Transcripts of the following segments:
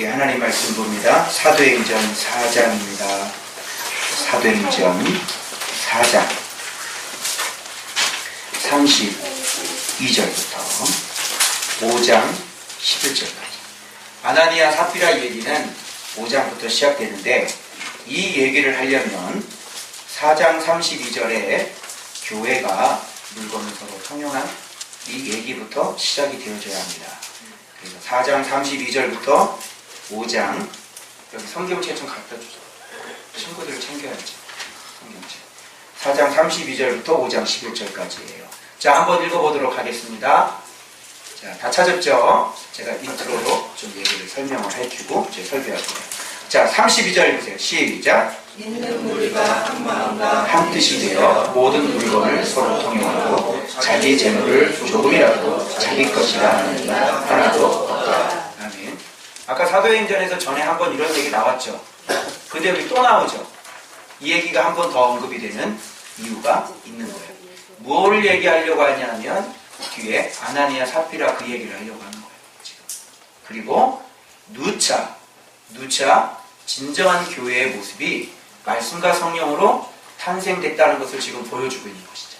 우리 하나님 말씀 봅니다. 사도행전 4장입니다. 사도행전 4장 32절부터 5장 11절까지. 아나니아 삽비라 얘기는 5장부터 시작되는데, 이 얘기를 하려면 4장 32절에 교회가 물건을 서로 통용한 이 얘기부터 시작이 되어져야 합니다. 그래서 4장 32절부터 5장, 여기 성경책 좀 갖다 주세요. 친구들을 챙겨야지. 성경책. 4장 32절부터 5장 11절까지예요. 자, 한번 읽어보도록 하겠습니다. 자, 다 찾았죠? 제가 인트로로 좀 얘기를 설명을 해주고 제 설교할게요. 자, 32절 읽으세요. 시작. 있는 무리가 한 마음과 한 뜻이 되어 모든 물건을 서로 통용하고 자기 재물을 조금이라도 자기 것이라 하는 자 하나도 없다. 아멘. 아까 사도행전에서 전에 한번 이런 얘기 나왔죠. 근데 여기 또 나오죠. 이 얘기가 한 번 더 언급이 되는 이유가 있는 거예요. 뭘 얘기하려고 하냐면 뒤에 아나니아 삽비라 그 얘기를 하려고 하는 거예요. 지금. 그리고 누차 진정한 교회의 모습이 말씀과 성령으로 탄생됐다는 것을 지금 보여주고 있는 것이죠.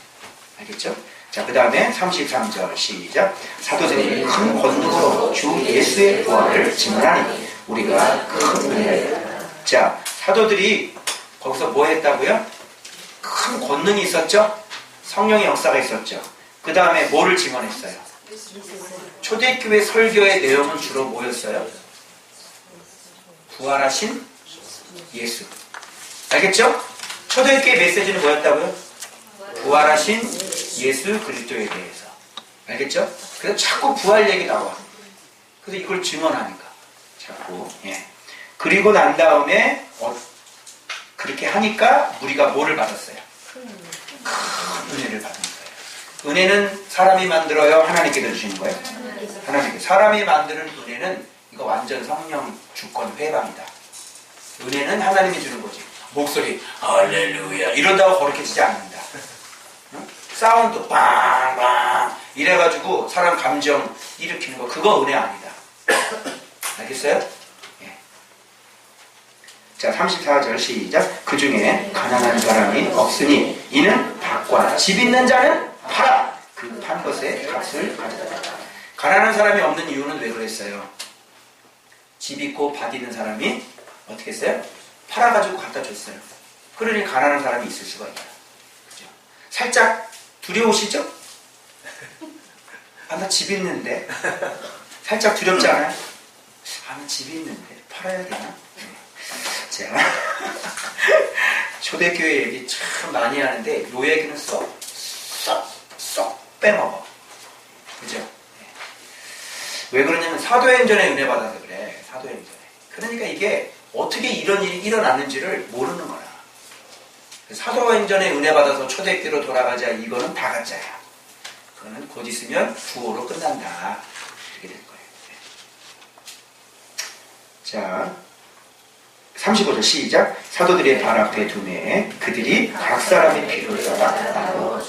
알겠죠? 자, 그 다음에 33절 시작. 사도들이 큰 권능으로 주 예수의 부활을 증언하니 우리가 큰 은혜를. 자, 사도들이 거기서 뭐 했다고요? 큰 권능이 있었죠? 성령의 역사가 있었죠. 그 다음에 뭐를 증언했어요? 초대교회 설교의 내용은 주로 뭐였어요? 부활하신 예수. 알겠죠? 초대교회 메시지는 뭐였다고요? 부활하신 예수 그리스도에 대해서. 알겠죠? 그래서 자꾸 부활 얘기 나와. 그래서 이걸 증언하니까 자꾸. 예. 그리고 난 다음에 그렇게 하니까 우리가 뭐를 받았어요? 큰 은혜를 받은 거예요. 은혜는 사람이 만들어요? 하나님께서 주시는 거예요? 하나님께. 사람이 만드는 은혜는 이거 완전 성령 주권 회방이다. 은혜는 하나님이 주는 거지. 목소리 할렐루야 이런다고 거룩해지지 않는다. 응? 사운드 빵빵 이래가지고 사람 감정 일으키는 거, 그거 은혜 아니다. 알겠어요? 예. 자, 34절 시작. 그 중에 가난한 사람이 없으니 이는 밭과 집 있는 자는 팔아 그 판 것의 값을 가져다. 가난한 사람이 없는 이유는 왜 그랬어요? 집 있고 밭 있는 사람이 어떻게 했어요? 팔아가지고 갖다 줬어요. 그러니 가난한 사람이 있을 수가 있어요. 그죠? 살짝 두려우시죠? 아, 나 집 있는데. 살짝 두렵지 않아요? 아, 나 집이 있는데 팔아야 되나? 자, 초대교회 얘기 참 많이 하는데 요 얘기는 쏙 빼먹어. 그죠? 왜 그러냐면 사도행전에 은혜 받아서 그래. 사도행전에. 그러니까 이게 어떻게 이런 일이 일어났는지를 모르는 거야. 사도행전에 은혜 받아서 초대교회로 돌아가자, 이거는 다 가짜야. 그거는 곧 있으면 구호로 끝난다. 이렇게 될 거예요. 자, 35절 시작. 사도들의 발 앞에 두매 그들이 각 사람의 피를 따라.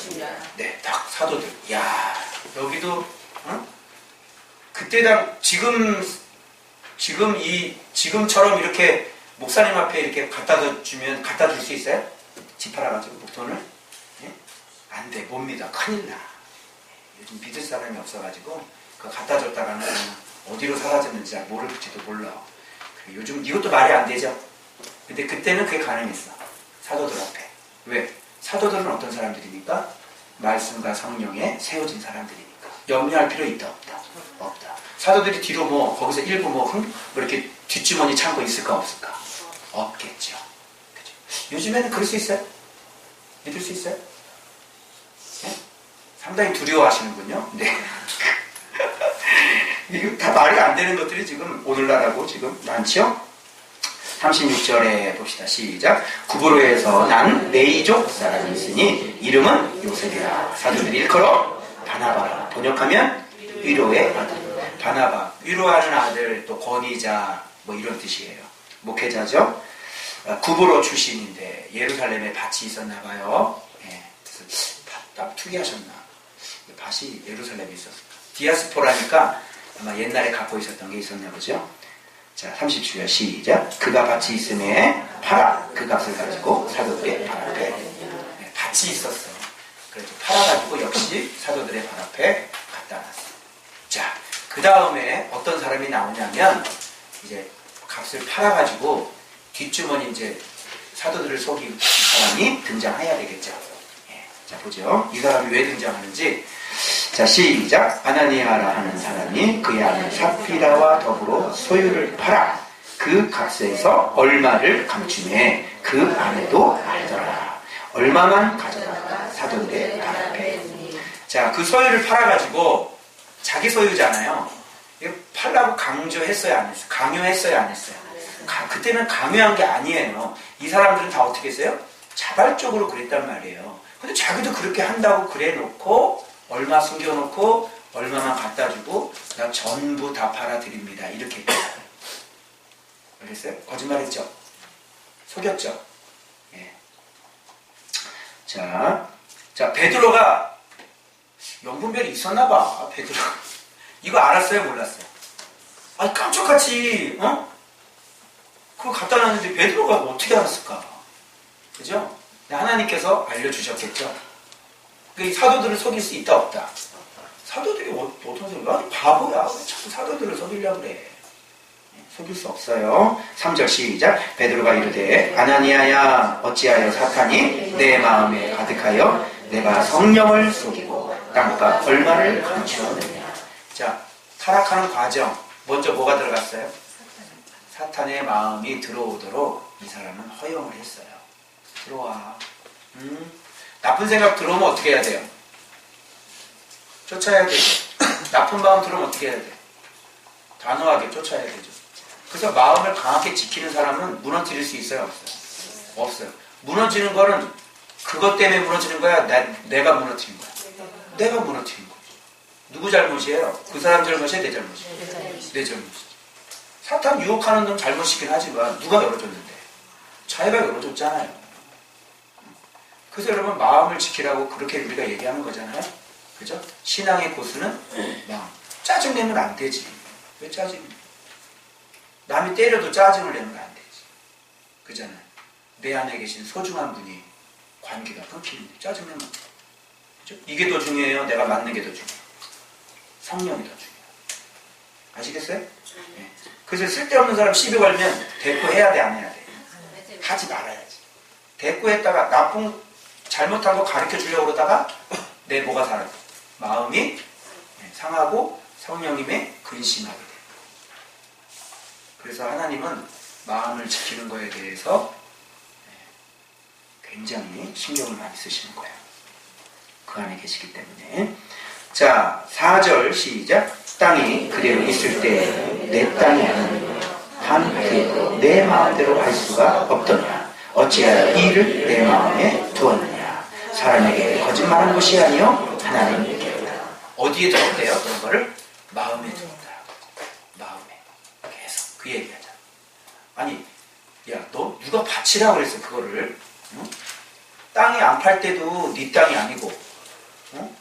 네, 딱 사도들. 야, 여기도 응? 그때 지금처럼 이렇게 목사님 앞에 이렇게 갖다 줄 수 있어요? 집 팔아가지고 목돈을? 예? 안 돼, 못 믿어. 큰일 나. 요즘 믿을 사람이 없어가지고 그거 갖다 줬다가는 어디로 사라졌는지 잘 모를지도 몰라. 요즘 이것도 말이 안 되죠? 근데 그때는 그게 가능했어. 사도들 앞에. 왜? 사도들은 어떤 사람들이니까? 말씀과 성령에 세워진 사람들이니까. 염려할 필요 있다, 없다? 없다. 사도들이 뒤로 거기서 일부 이렇게 뒷주머니 창고 있을까, 없을까? 없겠죠. 그죠? 요즘에는 그럴 수 있어요? 믿을 수 있어요? 네? 상당히 두려워하시는군요. 네. 이거 다 말이 안 되는 것들이 지금 오늘날하고 지금 많죠? 36절에 봅시다. 시작. 구브로에서 난 네이족 사람이 있으니 이름은 요셉이라. 사도들이 일컬어 바나바라. 번역하면 위로의 아들. 바나바, 위로하는 아들, 또 권위자, 이런 뜻이에요. 목회자죠. 구브로 출신인데 예루살렘에 밭이 있었나 봐요. 예. 그래서 딱 투기하셨나. 밭이 예루살렘에 있었을까. 디아스포라니까 아마 옛날에 갖고 있었던 게 있었나 보죠. 자, 30주야 시작. 그가 밭이 있음에 팔아 그 값을 가지고 사도들의 발 앞에. 네, 밭이 있었어. 그래서 팔아가지고 역시 사도들의 발 앞에 갖다 놨어. 자, 그 다음에 어떤 사람이 나오냐면 이제 값을 팔아가지고 뒷주머니 이제 사도들을 속인 사람이 등장해야 되겠죠. 예, 자, 보죠. 이 사람이 왜 등장하는지. 자, 시작. 아나니아라 하는 사람이 그의 아들 삽비라와 더불어 소유를 팔아 그 값에서 얼마를 감추매 그 아내도 알더라. 얼마만 가져다가 사도들의 발 앞에. 자, 그 소유를 팔아가지고 자기 소유잖아요. 이거 팔라고 강조했어요, 안 했어요? 강요했어요, 안 했어요? 그때는 강요한 게 아니에요. 이 사람들은 다 어떻게 했어요? 자발적으로 그랬단 말이에요. 근데 자기도 그렇게 한다고 그래 놓고 얼마 숨겨놓고 얼마만 갖다 주고 나 전부 다 팔아드립니다. 이렇게 했어요. 알겠어요? 거짓말했죠? 속였죠? 예. 자, 베드로가 명분별이 있었나 봐. 베드로 이거 알았어요? 몰랐어요? 아니 깜짝같이 그거 갖다 놨는데 베드로가 어떻게 알았을까? 그죠? 하나님께서 알려주셨겠죠? 그 사도들을 속일 수 있다 없다? 사도들이 어떤 소리야? 아니 바보야. 왜 자꾸 사도들을 속이려고 그래? 속일 수 없어요. 3절 시작. 베드로가 이르되 아나니아야 어찌하여 사탄이 내 마음에 가득하여 내가 성령을 속이고 땅값 얼마를 감추었느냐. 자, 타락하는 과정 먼저 뭐가 들어갔어요? 사탄의 마음이 들어오도록 이 사람은 허용을 했어요. 들어와. 나쁜 생각 들어오면 어떻게 해야 돼요? 쫓아야 되죠. 나쁜 마음 들어오면 어떻게 해야 돼요? 단호하게 쫓아야 되죠. 그래서 마음을 강하게 지키는 사람은 무너뜨릴 수 있어요? 없어요? 없어요. 무너지는 거는 그것 때문에 무너지는 거야? 내가 무너뜨린 거야? 내가 무너뜨린 거지. 누구 잘못이에요? 그 사람 잘못이에요? 내 잘못이에요? 내 잘못이지. 사탄 유혹하는 놈 잘못이긴 하지만 누가 열어줬는데? 자기가 열어줬잖아요. 그래서 여러분 마음을 지키라고 그렇게 우리가 얘기하는 거잖아요. 그죠? 신앙의 고수는 마음. 짜증내면 안 되지. 왜 짜증? 남이 때려도 짜증을 내면 안 되지. 그잖아요. 내 안에 계신 소중한 분이 관계가 끊기는데 짜증내면 안 돼. 그죠? 이게 더 중요해요? 내가 맞는 게 더 중요해요? 성령이 더 중요해요. 아시겠어요? 네. 그래서 쓸데없는 사람 시비 걸면 대꾸해야 돼, 안 해야 돼? 하지 말아야지. 대꾸했다가 잘못한 거 가르쳐 주려고 그러다가 내 뭐가 살아요? 마음이 상하고 성령님의 근심하게 돼요. 그래서 하나님은 마음을 지키는 거에 대해서 굉장히 신경을 많이 쓰시는 거예요. 그 안에 계시기 때문에. 자, 4절 시작. 땅이 그대로 있을 때 내 땅이 아니며 한 내 마음대로 할 수가 없더냐. 어찌하여 이를 내 마음에 두었느냐. 사람에게 거짓말한 것이 아니요 하나님께로다. 어디에 두었대요? 그런 거를 마음에 두었다. 마음에. 계속 그 얘기하자. 아니, 야, 너 누가 바치라고 그랬어 그거를? 응? 땅이 안 팔 때도 네 땅이 아니고, 응?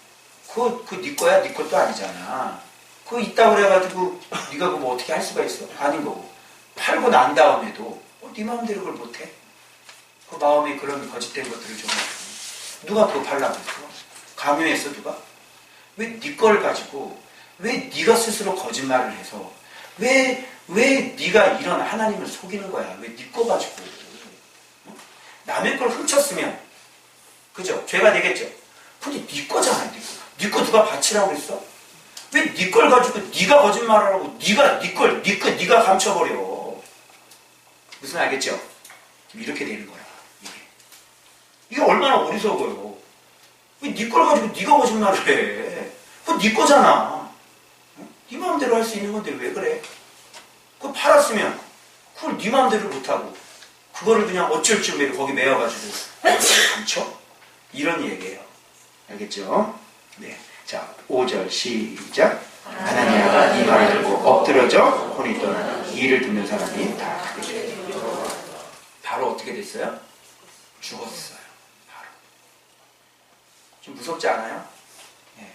그거 네 거야? 네 것도 아니잖아. 그거 있다고 그래가지고 네가 그거 뭐 어떻게 할 수가 있어? 아닌 거고. 팔고 난 다음에도 네 마음대로 그걸 못해? 그 마음에 그런 거짓된 것들을 줘가지고 누가 그거 팔라고 했어? 강요했어 누가? 왜 네 걸 가지고 왜 네가 스스로 거짓말을 해서 왜 네가 이런 하나님을 속이는 거야? 왜 네 거 가지고 남의 걸 훔쳤으면 그죠? 죄가 되겠죠? 근데 네 거잖아. 네 거 누가 바치라고 그랬어? 왜 네 걸 가지고 네가 거짓말을 하고 네가 네 걸 네가 감춰버려. 무슨 알겠죠? 이렇게 되는 거야. 이게 얼마나 어리석어요. 왜 네 걸 가지고 네가 거짓말을 해? 그거 네 거잖아. 네 마음대로 할 수 있는 건데 왜 그래? 그거 팔았으면 그걸 네 마음대로 못하고 그거를 그냥 어쩔 줄 거기 매어가지고 감춰? 이런 얘기예요. 알겠죠? 네. 자, 5절 시작. 아나니아가 이 말을 듣고 엎드려져 혼이 떠나는 이를 듣는 사람이 다 그렇게 됐어요. 바로 어떻게 됐어요? 죽었어요. 바로. 좀 무섭지 않아요? 네.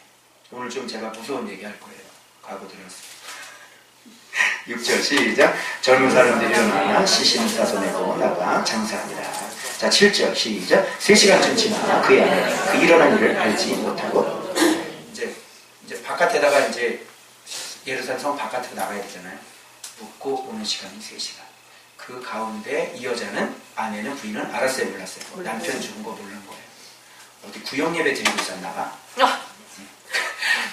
오늘 좀 제가 무서운 얘기 할 거예요. 각오 드렸습니다. 6절 시작. 젊은 사람들이 일어나 시신사손에도 나가 장사합니다. 자, 7절 시작. 3시간쯤 지나 그의 아내는 그 일어난 일을 알지 못하고 이제 바깥에다가 이제 예루살렘 성 바깥으로 나가야 되잖아요. 묵고 오는 시간이 3시간. 그 가운데 이 여자는, 아내는, 부인은 알았어요, 몰랐어요? 남편 죽은 거 모르는 거예요. 어디 구역 예배 드리고 있었나 봐.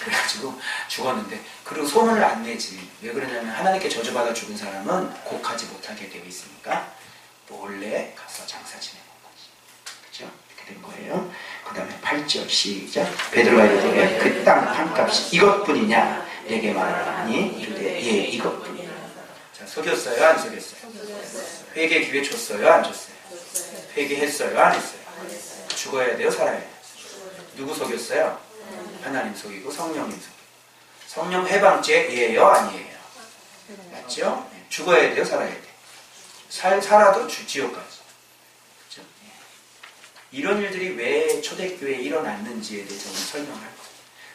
그래가지고 죽었는데, 그리고 소문을 안 내지. 왜 그러냐면 하나님께 저주받아 죽은 사람은 곡하지 못하게 되어 있으니까 몰래 가서 장사 지내는 거지. 그죠? 이렇게 된 거예요. 그 다음에 8절 시작. 베드로가 이르되 그 땅 판값이 이것뿐이냐 내게 말하니 이르되 예 이것뿐이냐. 자, 속였어요, 안 속였어요? 회개 기회 줬어요, 안 줬어요? 회개했어요, 안 했어요? 죽어야 돼요, 살아야 돼요? 누구 속였어요? 하나님 속이고 성령님 속이고. 성령 해방죄예요, 아니에요? 맞죠? 죽어야 돼요, 살아야 돼요? 살아도 지옥까지. 그렇죠? 이런 일들이 왜 초대교회에 일어났는지에 대해서 오늘 설명할 거예요.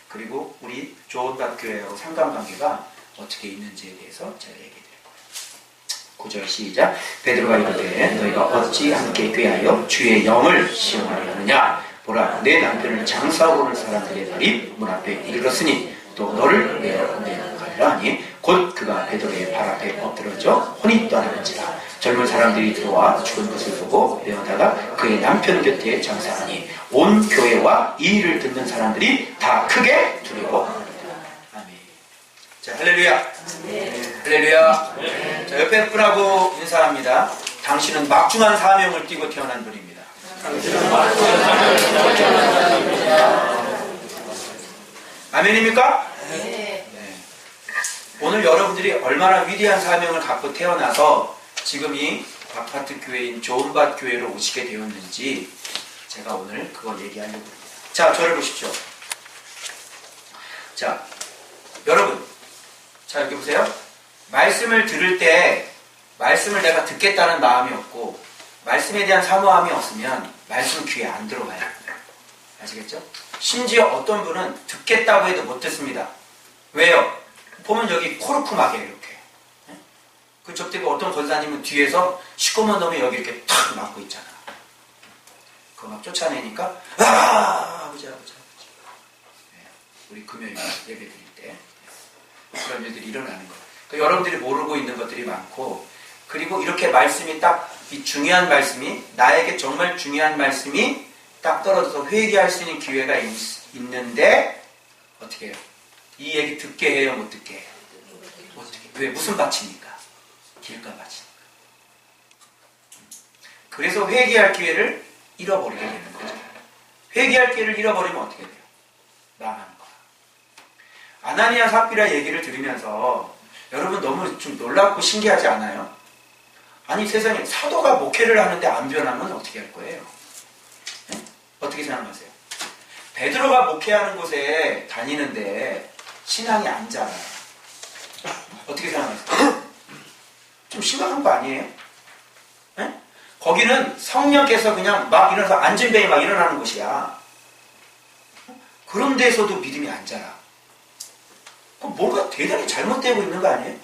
그리고 우리 조원박교회하고 상관관계가 어떻게 있는지에 대해서 제가 얘기해 드릴 거예요. 9절 시작. 베드로가 이르되 너희가 어찌 함께 꾀하여 주의 영을 시험하려 하느냐. 보라, 내 남편을 장사하고 오는 사람들의 발이 문 앞에 이르렀으니 또 너를 내어가리라 하니 곧 그가 베드로의 발 앞에 엎드러져 혼이 떠나는지라. 젊은 사람들이 들어와 죽은 것을 보고 내어다가 그의 남편 곁에 장사하니 온 교회와 이 일을 듣는 사람들이 다 크게 두려워합니다. 아멘. 자, 할렐루야. 할렐루야. 자, 옆에 분하고 인사합니다. 당신은 막중한 사명을 띠고 태어난 분입니다. 아멘입니까? 네. 오늘 여러분들이 얼마나 위대한 사명을 갖고 태어나서 지금 이 아파트 교회인 조은밭 교회로 오시게 되었는지 제가 오늘 그걸 얘기하려고 합니다. 자, 저를 보십시오. 자, 여러분, 자, 여기 보세요. 말씀을 들을 때 말씀을 내가 듣겠다는 마음이 없고 말씀에 대한 사모함이 없으면 말씀은 귀에 안 들어가요. 아시겠죠? 심지어 어떤 분은 듣겠다고 해도 못 듣습니다. 왜요? 보면 여기 코르크 막혀요, 이렇게. 그 적대가 어떤 권사님은 뒤에서 시꺼먼 놈이 여기 이렇게 탁 막고 있잖아. 그거 막 쫓아내니까 아버지. 네, 우리 금요일 예배 드릴 때 그런 일들이 일어나는 거예요. 그러니까 여러분들이 모르고 있는 것들이 많고, 그리고 이렇게 말씀이 딱, 이 중요한 말씀이, 나에게 정말 중요한 말씀이 딱 떨어져서 회개할 수 있는 기회가 있는데 어떻게 해요? 이 얘기 듣게 해요, 못 듣게 해요? 어떻게? 왜? 무슨 밭입니까? 길가 밭이니까. 그래서 회개할 기회를 잃어버리게 되는 거죠. 회개할 기회를 잃어버리면 어떻게 돼요? 망하는 거야. 아나니아 삽비라 얘기를 들으면서 여러분 너무 좀 놀랍고 신기하지 않아요? 아니, 세상에 사도가 목회를 하는데 안 변하면 어떻게 할 거예요? 네? 어떻게 생각하세요? 베드로가 목회하는 곳에 다니는데 신앙이 안 자라요. 어떻게 생각하세요? 좀 심각한 거 아니에요? 네? 거기는 성령께서 그냥 막 일어나서 안진뱅이 막 일어나는 곳이야. 그런 데서도 믿음이 안 자라. 그럼 뭔가 대단히 잘못되고 있는 거 아니에요?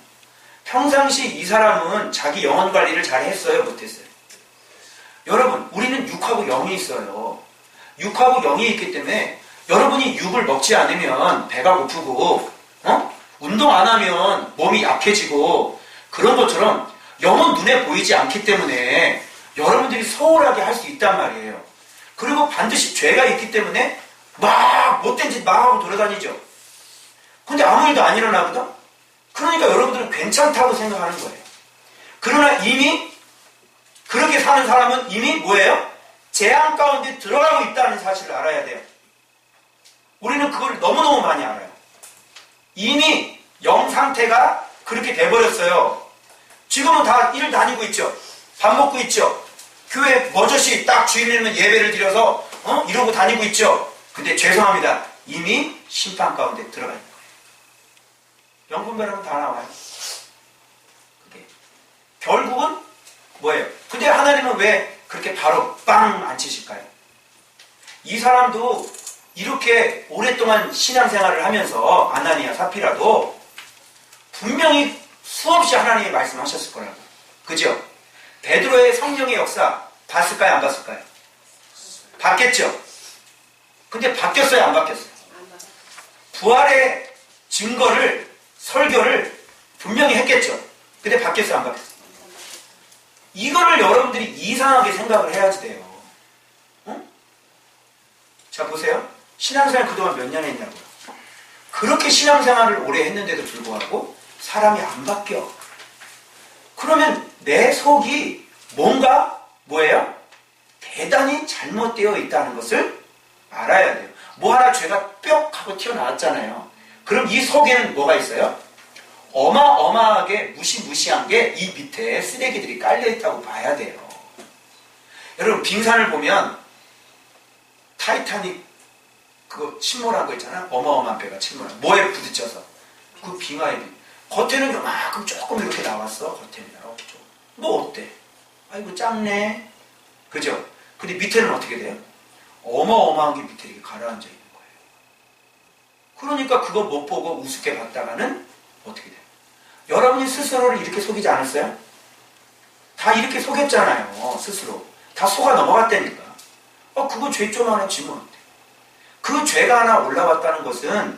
평상시 이 사람은 자기 영혼 관리를 잘 했어요, 못했어요? 여러분, 우리는 육하고 영이 있어요. 육하고 영이 있기 때문에 여러분이 육을 먹지 않으면 배가 고프고, 운동 안 하면 몸이 약해지고, 그런 것처럼 영은 눈에 보이지 않기 때문에 여러분들이 소홀하게 할 수 있단 말이에요. 그리고 반드시 죄가 있기 때문에 막 못된 짓 막 하고 돌아다니죠. 근데 아무 일도 안 일어나거든? 그러니까 여러분들은 괜찮다고 생각하는 거예요. 그러나 이미 그렇게 사는 사람은 이미 뭐예요? 재앙 가운데 들어가고 있다는 사실을 알아야 돼요. 우리는 그걸 너무너무 많이 알아요. 이미 영 상태가 그렇게 돼버렸어요. 지금은 다 일 다니고 있죠. 밥 먹고 있죠. 교회 버젓이 딱 주일이면 예배를 드려서 이러고 다니고 있죠. 근데 죄송합니다. 이미 심판 가운데 들어가 있는 거예요. 영분별하면 다 나와요. 그게 결국은 뭐예요? 근데 하나님은 왜 그렇게 바로 빵 안 치실까요? 이 사람도 이렇게 오랫동안 신앙생활을 하면서 아나니아 사피라도 분명히 수없이 하나님이 말씀하셨을 거라고. 그죠? 베드로의 성령의 역사 봤을까요? 안 봤을까요? 봤겠죠? 근데 바뀌었어요? 안 바뀌었어요? 부활의 증거를, 설교를 분명히 했겠죠? 근데 바뀌었어요? 안 바뀌었어요? 이거를 여러분들이 이상하게 생각을 해야지 돼요. 응? 자, 보세요. 신앙생활 그동안 몇 년 했냐고요. 그렇게 신앙생활을 오래 했는데도 불구하고 사람이 안 바뀌어. 그러면 내 속이 뭔가 뭐예요? 대단히 잘못되어 있다는 것을 알아야 돼요. 뭐 하나 죄가 뿅 하고 튀어나왔잖아요. 그럼 이 속에는 뭐가 있어요? 어마어마하게 무시무시한 게 이 밑에 쓰레기들이 깔려있다고 봐야 돼요. 여러분 빙산을 보면 타이타닉 그거 침몰한 거 있잖아. 어마어마한 배가 침몰한 뭐에 부딪혀서 그 빙하에 겉에는 요만큼 조금 이렇게 나왔어. 겉에는 이렇게 좀. 뭐 어때? 아이고 작네. 그죠? 근데 밑에는 어떻게 돼요? 어마어마한 게 밑에 이렇게 가라앉아 있는 거예요. 그러니까 그거 못 보고 우습게 봤다가는 어떻게 돼요? 여러분이 스스로를 이렇게 속이지 않았어요? 다 이렇게 속였잖아요. 스스로. 다 속아 넘어갔다니까. 그거 죄 좀 하나 지면 어때? 그 죄가 하나 올라왔다는 것은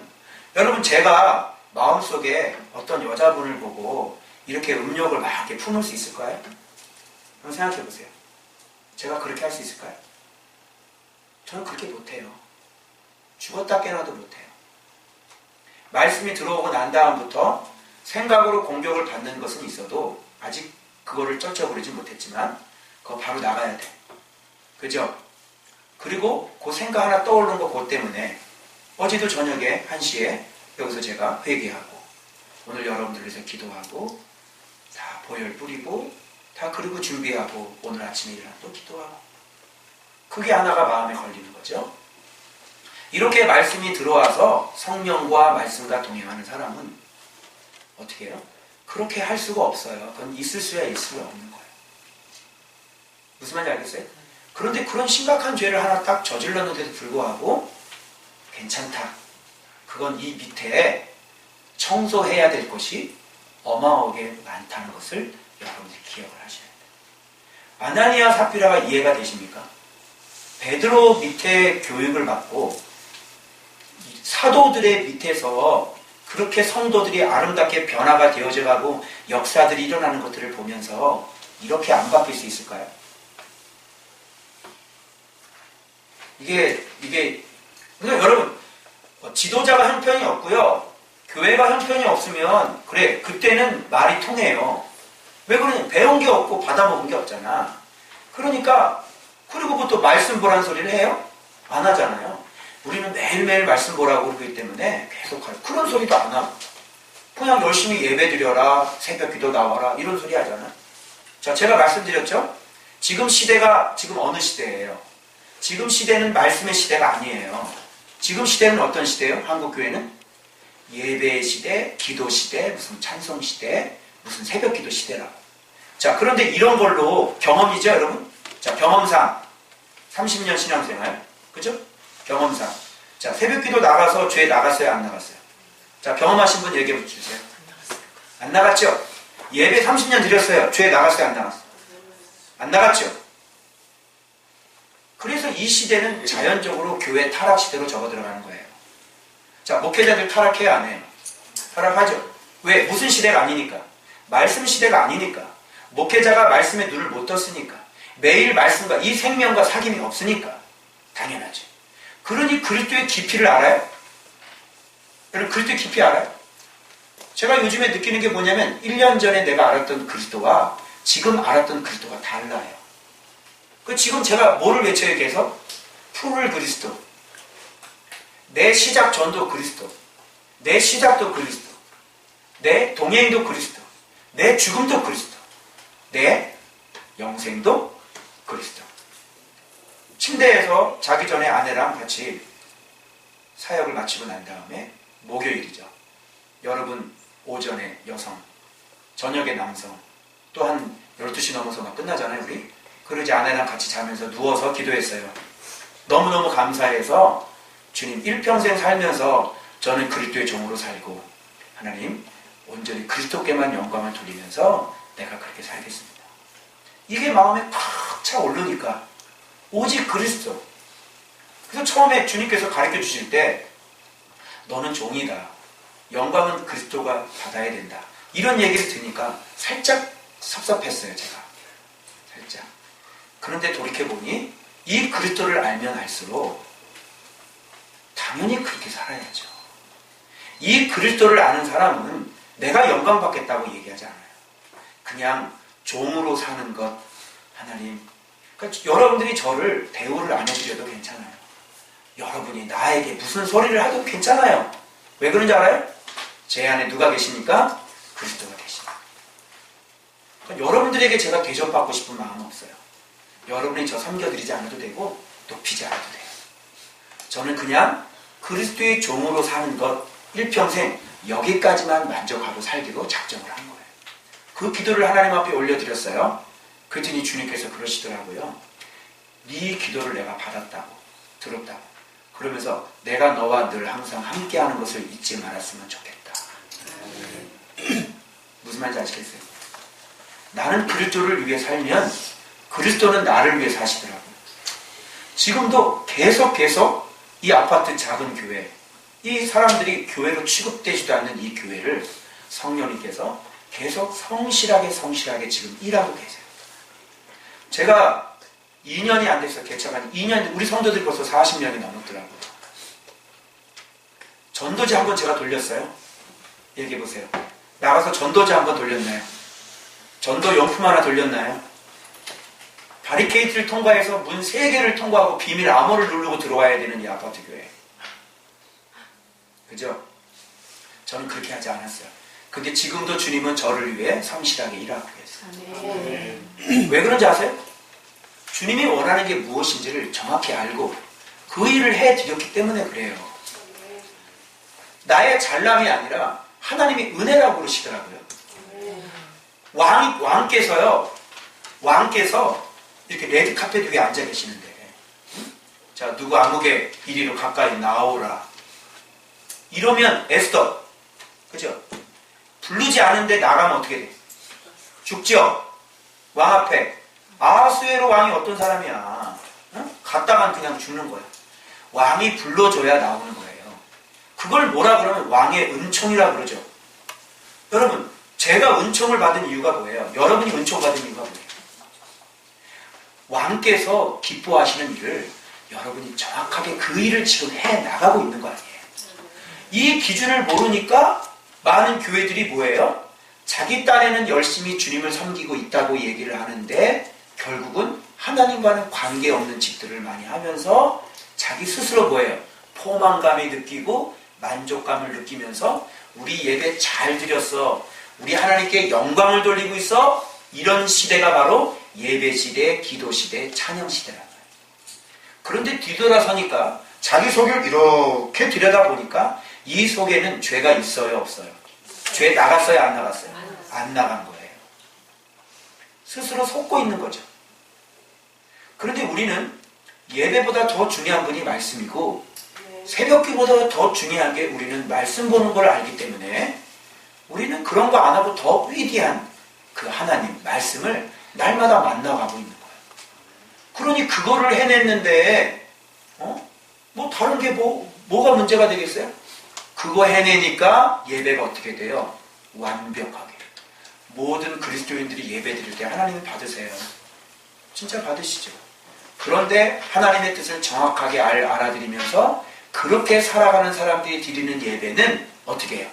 여러분 제가 마음속에 어떤 여자분을 보고 이렇게 음욕을 막 이렇게 품을 수 있을까요? 한번 생각해 보세요. 제가 그렇게 할 수 있을까요? 저는 그렇게 못해요. 죽었다 깨어나도 못해요. 말씀이 들어오고 난 다음부터 생각으로 공격을 받는 것은 있어도 아직 그거를 쩔쩔거리지 못했지만 그거 바로 나가야 돼. 그죠? 그리고 그 생각 하나 떠오르는 거 그것 때문에 어제도 저녁에 1시에 여기서 제가 회개하고 오늘 여러분들 위해서 기도하고 다 보혈 뿌리고 다 그리고 준비하고 오늘 아침에 일어나 또 기도하고 그게 하나가 마음에 걸리는 거죠. 이렇게 말씀이 들어와서 성령과 말씀과 동행하는 사람은 어떻게 해요? 그렇게 할 수가 없어요. 그건 있을 수야 있을 수가 없는 거예요. 무슨 말인지 알겠어요? 그런데 그런 심각한 죄를 하나 딱 저질렀는데도 불구하고 괜찮다. 그건 이 밑에 청소해야 될 것이 어마어마하게 많다는 것을 여러분들이 기억을 하셔야 돼요. 아나니아 삽비라가 이해가 되십니까? 베드로 밑에 교육을 받고 사도들의 밑에서 그렇게 성도들이 아름답게 변화가 되어져 가고 역사들이 일어나는 것들을 보면서 이렇게 안 바뀔 수 있을까요? 이게 그러니까 여러분 지도자가 형편이 없고요. 교회가 형편이 없으면 그래 그때는 말이 통해요. 왜 그러냐? 배운 게 없고 받아먹은 게 없잖아. 그러니까 그리고 또 말씀 보라는 소리를 해요? 안 하잖아요. 우리는 매일매일 말씀 보라고 그러기 때문에 계속 하요. 그런 소리도 안 하고 그냥 열심히 예배드려라 새벽 기도 나와라 이런 소리 하잖아. 자, 제가 말씀드렸죠? 지금 시대가 지금 어느 시대예요? 지금 시대는 말씀의 시대가 아니에요. 지금 시대는 어떤 시대예요? 한국교회는? 예배 시대, 기도 시대, 무슨 찬송 시대, 무슨 새벽 기도 시대라고. 자, 그런데 이런 걸로 경험이죠, 여러분? 자, 경험상 30년 신앙생활, 그죠? 경험상. 자, 새벽 기도 나가서 죄 나갔어요, 안 나갔어요? 자, 경험하신 분 얘기해 주세요. 안 나갔죠? 예배 30년 드렸어요. 죄 나갔어요, 안 나갔어요? 안 나갔죠? 그래서 이 시대는 자연적으로 교회 타락 시대로 접어 들어가는 거예요. 자, 목회자들 타락해야 안 해요? 타락하죠. 왜? 무슨 시대가 아니니까. 말씀 시대가 아니니까. 목회자가 말씀에 눈을 못 떴으니까. 매일 말씀과 이 생명과 사귐이 없으니까. 당연하죠. 그러니 그리스도의 깊이를 알아요? 여러분 그리스도의 깊이 알아요? 제가 요즘에 느끼는 게 뭐냐면 1년 전에 내가 알았던 그리스도와 지금 알았던 그리스도가 달라요. 지금 제가 뭐를 외쳐요 계속? 풀을 그리스도. 내 시작 전도 그리스도. 내 시작도 그리스도. 내 동행도 그리스도. 내 죽음도 그리스도. 내 영생도 그리스도. 침대에서 자기 전에 아내랑 같이 사역을 마치고 난 다음에 목요일이죠. 여러분 오전에 여성, 저녁에 남성, 또 한 12시 넘어서 막 끝나잖아요 우리. 그러지 아내랑 같이 자면서 누워서 기도했어요. 너무너무 감사해서 주님 일평생 살면서 저는 그리스도의 종으로 살고 하나님 온전히 그리스도께만 영광을 돌리면서 내가 그렇게 살겠습니다. 이게 마음에 팍 차 오르니까 오직 그리스도. 그래서 처음에 주님께서 가르쳐 주실 때 너는 종이다. 영광은 그리스도가 받아야 된다. 이런 얘기를 들으니까 살짝 섭섭했어요, 제가. 살짝. 그런데 돌이켜보니 이 그리스도를 알면 알수록 당연히 그렇게 살아야죠. 이 그리스도를 아는 사람은 내가 영광 받겠다고 얘기하지 않아요. 그냥 종으로 사는 것, 하나님. 그러니까 여러분들이 저를 대우를 안 해드려도 괜찮아요. 여러분이 나에게 무슨 소리를 하도 괜찮아요. 왜 그런지 알아요? 제 안에 누가 계십니까? 그리스도가 계십니다. 그러니까 여러분들에게 제가 대접받고 싶은 마음은 없어요. 여러분이 저 섬겨드리지 않아도 되고 높이지 않아도 돼요. 저는 그냥 그리스도의 종으로 사는 것 일평생 여기까지만 만족하고 살기로 작정을 한 거예요. 그 기도를 하나님 앞에 올려드렸어요. 그랬더니 주님께서 그러시더라고요. 네 기도를 내가 받았다고, 들었다고. 그러면서 내가 너와 늘 항상 함께하는 것을 잊지 말았으면 좋겠다. 무슨 말인지 아시겠어요? 나는 그리스도를 위해 살면 그리스도는 나를 위해 사시더라고요. 지금도 계속 이 아파트 작은 교회, 이 사람들이 교회로 취급되지도 않는 이 교회를 성령님께서 계속 성실하게 지금 일하고 계세요. 제가 2년이 안 됐어요. 개척한 2년, 우리 성도들이 벌써 40명이 넘었더라고요. 전도지 한번 제가 돌렸어요. 얘기해보세요. 나가서 전도지 한번 돌렸나요? 전도 용품 하나 돌렸나요? 바리케이트를 통과해서 문 3개를 통과하고 비밀 암호를 누르고 들어와야 되는 이 아파트 교회. 그죠? 저는 그렇게 하지 않았어요. 근데 지금도 주님은 저를 위해 성실하게 일하고 계세요. 왜 그런지 아세요? 주님이 원하는 게 무엇인지를 정확히 알고 그 일을 해드렸기 때문에 그래요. 나의 잘남이 아니라 하나님이 은혜라고 그러시더라고요. 왕께서 이렇게 레드카펫 위에 앉아 계시는데, 자, 누구 암흑의 이리로 가까이 나오라. 이러면 에스더, 그죠? 부르지 않은데 나가면 어떻게 돼? 죽죠? 왕 앞에. 아하수에로 왕이 어떤 사람이야? 응? 갔다간 그냥 죽는 거야. 왕이 불러줘야 나오는 거예요. 그걸 뭐라 그러면 왕의 은총이라 그러죠. 여러분, 제가 은총을 받은 이유가 뭐예요? 여러분이 은총 받은 이유가 뭐예요? 왕께서 기뻐하시는 일을 여러분이 정확하게 그 일을 지금 해나가고 있는 거 아니에요? 이 기준을 모르니까 많은 교회들이 뭐예요? 자기 딴에는 열심히 주님을 섬기고 있다고 얘기를 하는데 결국은 하나님과는 관계없는 짓들을 많이 하면서 자기 스스로 뭐예요? 포만감이 느끼고 만족감을 느끼면서 우리 예배 잘 드렸어. 우리 하나님께 영광을 돌리고 있어. 이런 시대가 바로 예배 시대, 기도 시대, 찬양 시대란 말이에요. 그런데 뒤돌아서니까 자기 속을 이렇게 들여다보니까 이 속에는 죄가 있어요, 없어요? 죄 나갔어요, 안 나갔어요? 안 나간 거예요. 스스로 속고 있는 거죠. 그런데 우리는 예배보다 더 중요한 분이 말씀이고 새벽기보다 더 중요한 게 우리는 말씀 보는 걸 알기 때문에 우리는 그런 거 안 하고 더 위대한 그 하나님 말씀을 날마다 만나가고 있는 거예요. 그러니 그거를 해냈는데 뭐 다른 게 뭐가 문제가 되겠어요? 그거 해내니까 예배가 어떻게 돼요? 완벽하게. 모든 그리스도인들이 예배 드릴 때 하나님을 받으세요. 진짜 받으시죠. 그런데 하나님의 뜻을 정확하게 알아들이면서 그렇게 살아가는 사람들이 드리는 예배는 어떻게 해요?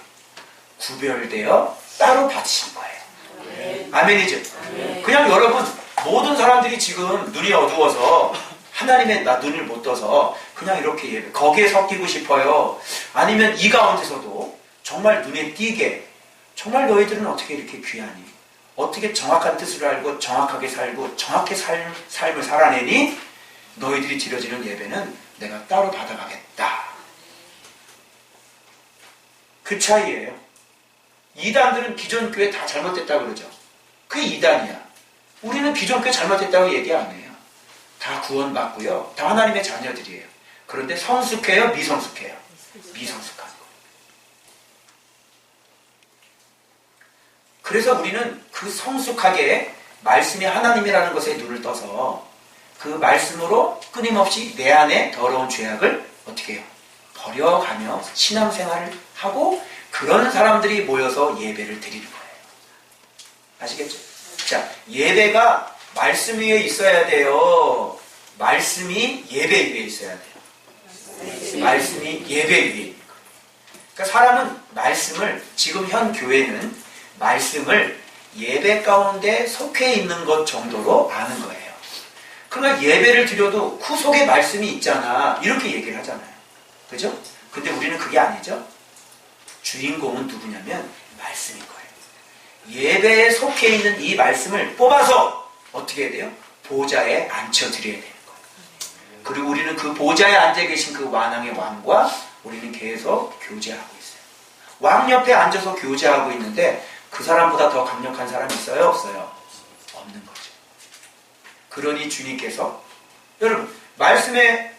구별되어 따로 받으신 거예요. 아멘이죠? 그냥 여러분 모든 사람들이 지금 눈이 어두워서 하나님의 나 눈을 못 떠서 그냥 이렇게 예배 거기에 섞이고 싶어요. 아니면 이 가운데서도 정말 눈에 띄게 정말 너희들은 어떻게 이렇게 귀하니? 어떻게 정확한 뜻을 알고 정확하게 살고 정확히 삶을 살아내니? 너희들이 드려지는 예배는 내가 따로 받아가겠다. 그 차이예요. 이단들은 기존 교회 다 잘못됐다고 그러죠. 그게 이단이야. 우리는 기존 교회 잘못됐다고 얘기 안 해요. 다 구원받고요. 다 하나님의 자녀들이에요. 그런데 성숙해요? 미성숙해요? 미성숙한 거. 그래서 우리는 그 성숙하게 말씀이 하나님이라는 것에 눈을 떠서 그 말씀으로 끊임없이 내 안에 더러운 죄악을 어떻게 해요? 버려가며 신앙생활을 하고 그런 사람들이 모여서 예배를 드리는 거예요. 아시겠죠? 자, 예배가 말씀 위에 있어야 돼요. 말씀이 예배 위에 있어야 돼요. 말씀이 예배 위에 있는 거예요. 그러니까 사람은 말씀을, 지금 현 교회는 말씀을 예배 가운데 속해 있는 것 정도로 아는 거예요. 그러니까 예배를 드려도 그 속에 말씀이 있잖아. 이렇게 얘기를 하잖아요. 그죠? 근데 우리는 그게 아니죠. 주인공은 누구냐면 말씀인 거예요. 예배에 속해 있는 이 말씀을 뽑아서 어떻게 해야 돼요? 보좌에 앉혀드려야 되는 거예요. 그리고 우리는 그 보좌에 앉아 계신 그 왕왕의 왕과 우리는 계속 교제하고 있어요. 왕 옆에 앉아서 교제하고 있는데 그 사람보다 더 강력한 사람이 있어요? 없어요? 없는 거죠. 그러니 주님께서 여러분 말씀에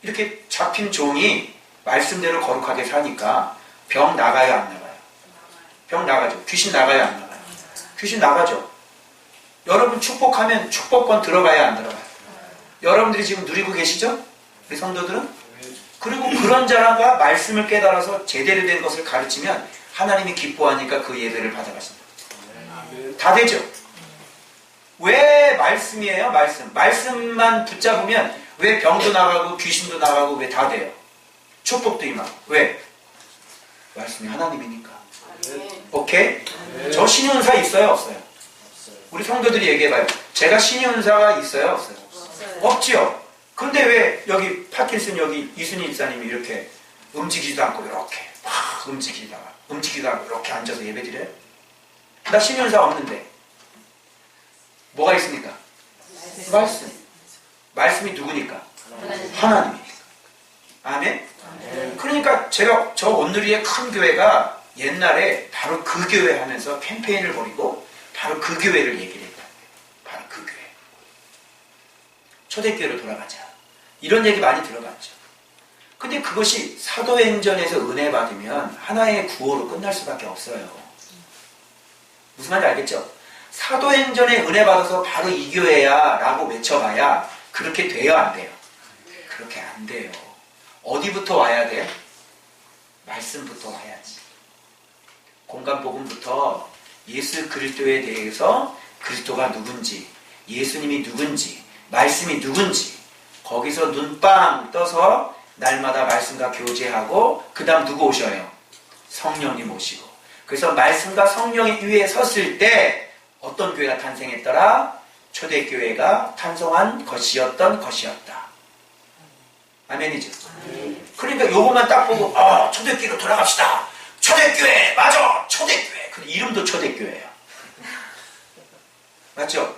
이렇게 잡힌 종이 말씀대로 거룩하게 사니까 병 나가요 안 나가요? 병 나가죠. 귀신 나가요 안 나가요? 귀신 나가죠. 여러분 축복하면 축복권 들어가야 안 들어가요? 여러분들이 지금 누리고 계시죠? 우리 성도들은? 그리고 그런 자가 말씀을 깨달아서 제대로 된 것을 가르치면 하나님이 기뻐하니까 그 예배를 받아가신다. 다 되죠? 왜 말씀이에요? 말씀. 말씀만 붙잡으면 왜 병도 나가고 귀신도 나가고 왜 다 돼요? 축복도 임하고. 왜? 말씀이 하나님이니까. 오케이? 저 신의 은사 있어요? 없어요? 우리 성도들이 얘기해봐요. 제가 신의 은사가 있어요? 없어요? 없지요? 근데 왜 여기 파킨슨 여기 이순희 집사님이 이렇게 움직이지도 않고 이렇게 막 움직이도 않고 이렇게 앉아서 예배드려요? 나 신의 은사 없는데 뭐가 있습니까? 말씀. 말씀이 누구니까? 하나님이니까. 아멘? 그러니까 제가 저 온누리의 큰 교회가 옛날에 바로 그 교회 하면서 캠페인을 벌이고 바로 그 교회를 얘기를 했다. 바로 그 교회. 초대교회로 돌아가자. 이런 얘기 많이 들어봤죠. 근데 그것이 사도행전에서 은혜 받으면 하나의 구호로 끝날 수밖에 없어요. 무슨 말인지 알겠죠? 사도행전에 은혜 받아서 바로 이 교회야 라고 외쳐봐야 그렇게 돼요 안 돼요? 그렇게 안 돼요. 어디부터 와야 돼요? 말씀부터 와야지. 공간복음부터 예수 그리스도에 대해서 그리스도가 누군지, 예수님이 누군지, 말씀이 누군지 거기서 눈빵 떠서 날마다 말씀과 교제하고 그 다음 누구 오셔요? 성령님 오시고. 그래서 말씀과 성령의 위에 섰을 때 어떤 교회가 탄생했더라? 초대교회가 탄생한 것이었던 것이었다. 아멘이죠? 그러니까 요것만 딱 보고 초대교회로 돌아갑시다. 초대교회 맞아. 초대교회. 근데 이름도 초대교회예요. 맞죠?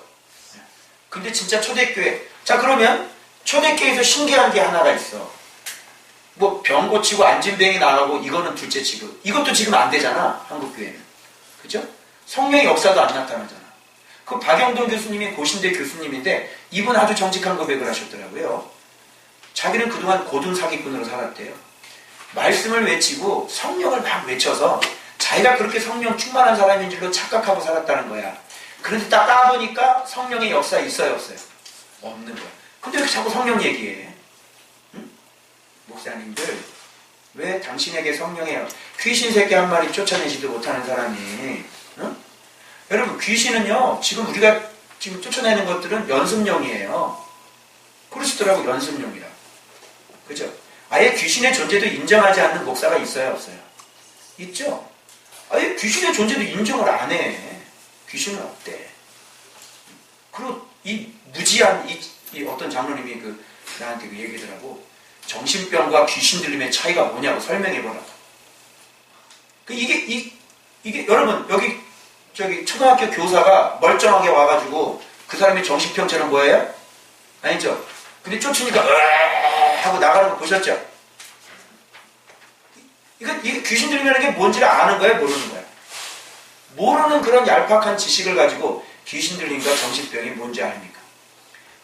근데 진짜 초대교회. 자 그러면 초대교회에서 신기한 게 하나가 있어. 뭐 병 고치고 안진병이 나가고 이거는 둘째치고 이것도 지금 안 되잖아. 한국교회는. 그죠? 성령의 역사도 안 나타나잖아. 그 박영돈 교수님이 고신대 교수님인데 이분 아주 정직한 고백을 하셨더라고요. 자기는 그동안 고등 사기꾼으로 살았대요. 말씀을 외치고 성령을 막 외쳐서 자기가 그렇게 성령 충만한 사람인 줄로 착각하고 살았다는 거야. 그런데 딱 까보니까 성령의 역사 있어요 없어요? 없는 거야. 근데 왜 자꾸 성령 얘기해? 응? 목사님들 왜 당신에게 성령의 귀신 새끼 한 마리 쫓아내지도 못하는 사람이 응? 여러분 귀신은요 지금 우리가 지금 쫓아내는 것들은 연습용이에요. 그러시더라고 연습용이라. 그죠? 아예 귀신의 존재도 인정하지 않는 목사가 있어요 없어요? 있죠? 아예 귀신의 존재도 인정을 안 해. 귀신은 없대. 그리고 이 무지한 이 어떤 장로님이 나한테 그 얘기더라고. 정신병과 귀신 들림의 차이가 뭐냐고 설명해보라고. 이게 여러분 여기 저기 초등학교 교사가 멀쩡하게 와가지고 그 사람이 정신병처럼 보여요? 아니죠? 근데 쫓으니까 하고 나가는 거 보셨죠? 이게 귀신 들리는 게 뭔지를 아는 거예요? 모르는 거예요? 모르는 그런 얄팍한 지식을 가지고 귀신 들림과 정신병이 뭔지 아닙니까?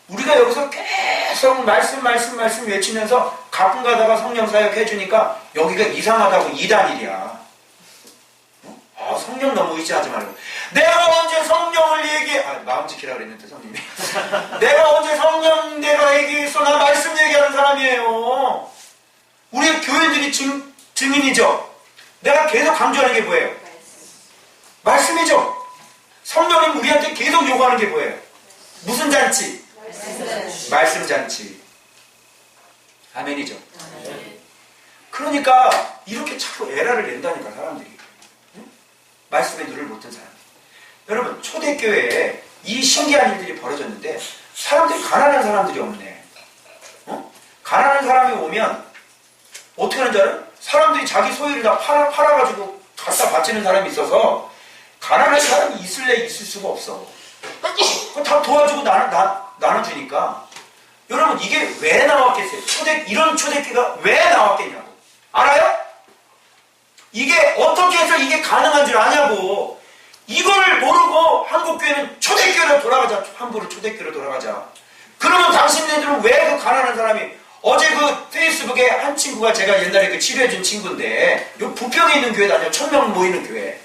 우리가 여기서 계속 말씀 외치면서 가끔 가다가 성령 사역 해주니까 여기가 이상하다고 이단일이야. 성령 너무 의지하지 말고. 내가 언제 성령을 마음 지키라 그랬는데 성님이. 내가 언제 성령 내가 얘기했어. 나 말씀 얘기하는 사람이에요. 우리 교회들이 증인이죠. 내가 계속 강조하는 게 뭐예요? 말씀이죠. 성령님 우리한테 계속 요구하는 게 뭐예요? 무슨 잔치? 말씀 잔치. 아멘이죠. 그러니까 이렇게 자꾸 에라를 낸다니까 사람들이. 응? 말씀에 눈을 못 뜬 사람. 여러분 초대교회에 이 신기한 일들이 벌어졌는데 사람들이 가난한 사람들이 없네. 어? 가난한 사람이 오면 어떻게 하는 줄 알아요? 사람들이 자기 소유를 다 팔아가지고 갖다 바치는 사람이 있어서 가난한 사람이 있을래 있을 수가 없어. 다 도와주고 나눠주니까. 여러분 이게 왜 나왔겠어요? 이런 초대교회가 왜 나왔겠냐고. 알아요? 이게 어떻게 해서 이게 가능한 줄 아냐고. 이걸 모르고 한국교회는 초대교회로 돌아가자. 함부로 초대교회로 돌아가자. 그러면 당신네들은 왜 그 가난한 사람이 어제 그 페이스북에 한 친구가 제가 옛날에 그 치료해준 친구인데 요 부평에 있는 교회 다녀 1000명 모이는 교회.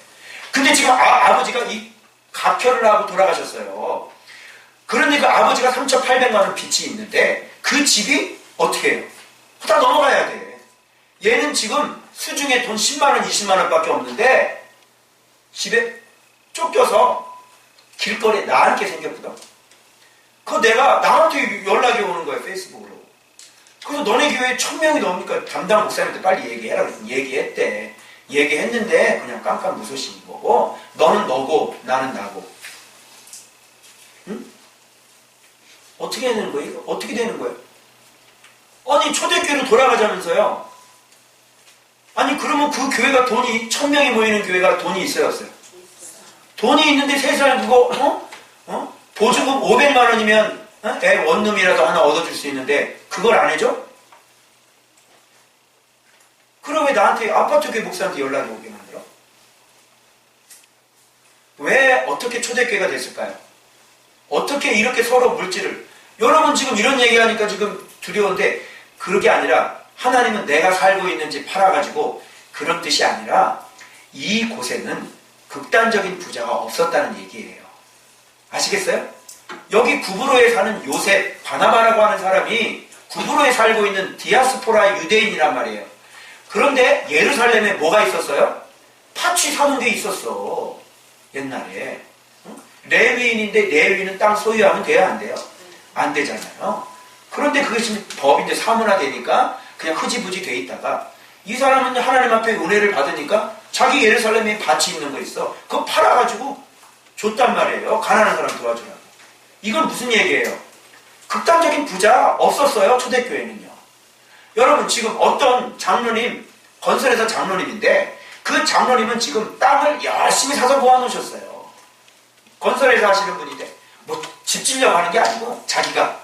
근데 지금 아버지가 이 각혈을 하고 돌아가셨어요. 그런데 그 아버지가 3,800만 원 빚이 있는데 그 집이 어떻게 해요? 다 넘어가야 돼. 얘는 지금 수중에 돈 10만 원, 20만 원밖에 없는데 집에 쫓겨서 길거리에 나앉게 생겼거든. 그거 내가 나한테 연락이 오는 거야 페이스북으로. 그래서 너네 교회에 1000명이 넘으니까 담당 목사님한테 빨리 얘기해라. 그래서 얘기했대. 얘기했는데 그냥 깜깜 무소식인 거고 너는 너고 나는 나고. 응? 어떻게 되는 거예요? 이거? 어떻게 되는 거예요? 아니 초대교회로 돌아가자면서요. 아니 그러면 그 교회가 돈이 1000명이 모이는 교회가 돈이 있어요 없어요? 돈이 있는데 세상에 그거 보조금 500만 원이면 애 원룸이라도 하나 얻어줄 수 있는데 그걸 안 해줘? 그럼 왜 나한테 아파트 교회 목사한테 연락이 오게 만들어? 왜 어떻게 초대교회가 됐을까요? 어떻게 이렇게 서로 물질을. 여러분 지금 이런 얘기하니까 지금 두려운데 그게 아니라 하나님은 내가 살고 있는 집 팔아가지고 그런 뜻이 아니라 이곳에는 극단적인 부자가 없었다는 얘기예요. 아시겠어요? 여기 구브로에 사는 요셉 바나바라고 하는 사람이 구브로에 살고 있는 디아스포라 유대인이란 말이에요. 그런데 예루살렘에 뭐가 있었어요? 팥이 사는 게 있었어. 옛날에. 레위인인데 레위인은 땅 소유하면 돼야 안 돼요? 안 되잖아요. 그런데 그게 지금 법인데 사문화 되니까 그냥 흐지부지 돼 있다가 이 사람은 하나님 앞에 은혜를 받으니까 자기 예루살렘에 밭이 있는 거 있어. 그거 팔아가지고 줬단 말이에요. 가난한 사람 도와주라고. 이건 무슨 얘기예요? 극단적인 부자 없었어요. 초대교회는요. 여러분 지금 어떤 장로님 건설회사 장로님인데 그 장로님은 지금 땅을 열심히 사서 모아놓으셨어요. 건설회사 하시는 분인데 뭐 집 지려고 하는 게 아니고 자기가.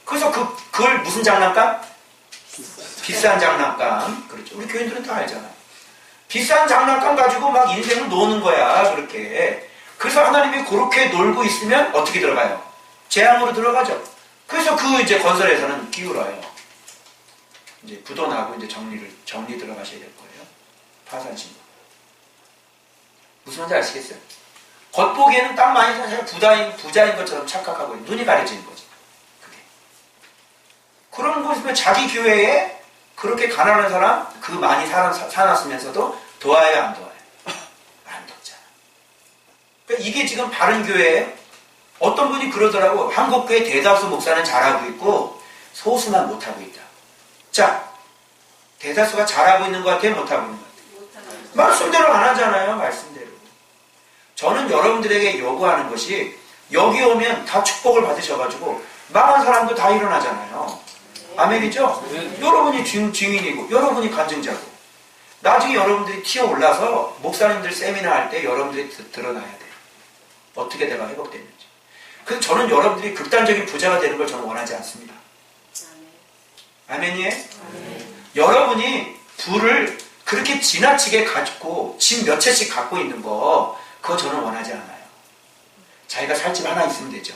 그래서 그걸 무슨 장난감? 비싼 장난감. 그렇죠. 우리 교인들은 다 알잖아요. 비싼 장난감 가지고 막 인생을 노는 거야. 그렇게. 그래서 하나님이 그렇게 놀고 있으면 어떻게 들어가요? 재앙으로 들어가죠. 그래서 그 이제 건설회사는 기울어요. 이제 부도나고 이제 정리 들어가셔야 될 거예요. 파산 신고. 무슨 말인지 아시겠어요? 겉보기에는 딱 많이 사서 부자인 것처럼 착각하고 눈이 가려지는 거지. 그게. 그런 것이면 자기 교회에 그렇게 가난한 사람, 그 많이 사놨으면서도 도와요, 안 도와요? 안 돕잖아. 그러니까 이게 지금 바른 교회예요. 어떤 분이 그러더라고. 한국교회 대다수 목사는 잘하고 있고 소수만 못하고 있다. 자, 대다수가 잘하고 있는 것 같아요? 못하고 있는 것 같아요? 말씀대로 안 하잖아요. 말씀대로. 저는 여러분들에게 요구하는 것이 여기 오면 다 축복을 받으셔가지고 망한 사람도 다 일어나잖아요. 아멘이죠? 여러분이 증인이고 여러분이 간증자고 나중에 여러분들이 튀어 올라서 목사님들 세미나 할 때 여러분들이 드러나야 돼요. 어떻게 내가 회복됐는지. 그래서 저는 여러분들이 극단적인 부자가 되는 걸 저는 원하지 않습니다. 아멘이에요? 여러분이 부를 그렇게 지나치게 가지고 집 몇 채씩 갖고 있는 거 그거 저는 원하지 않아요. 자기가 살 집 하나 있으면 되죠.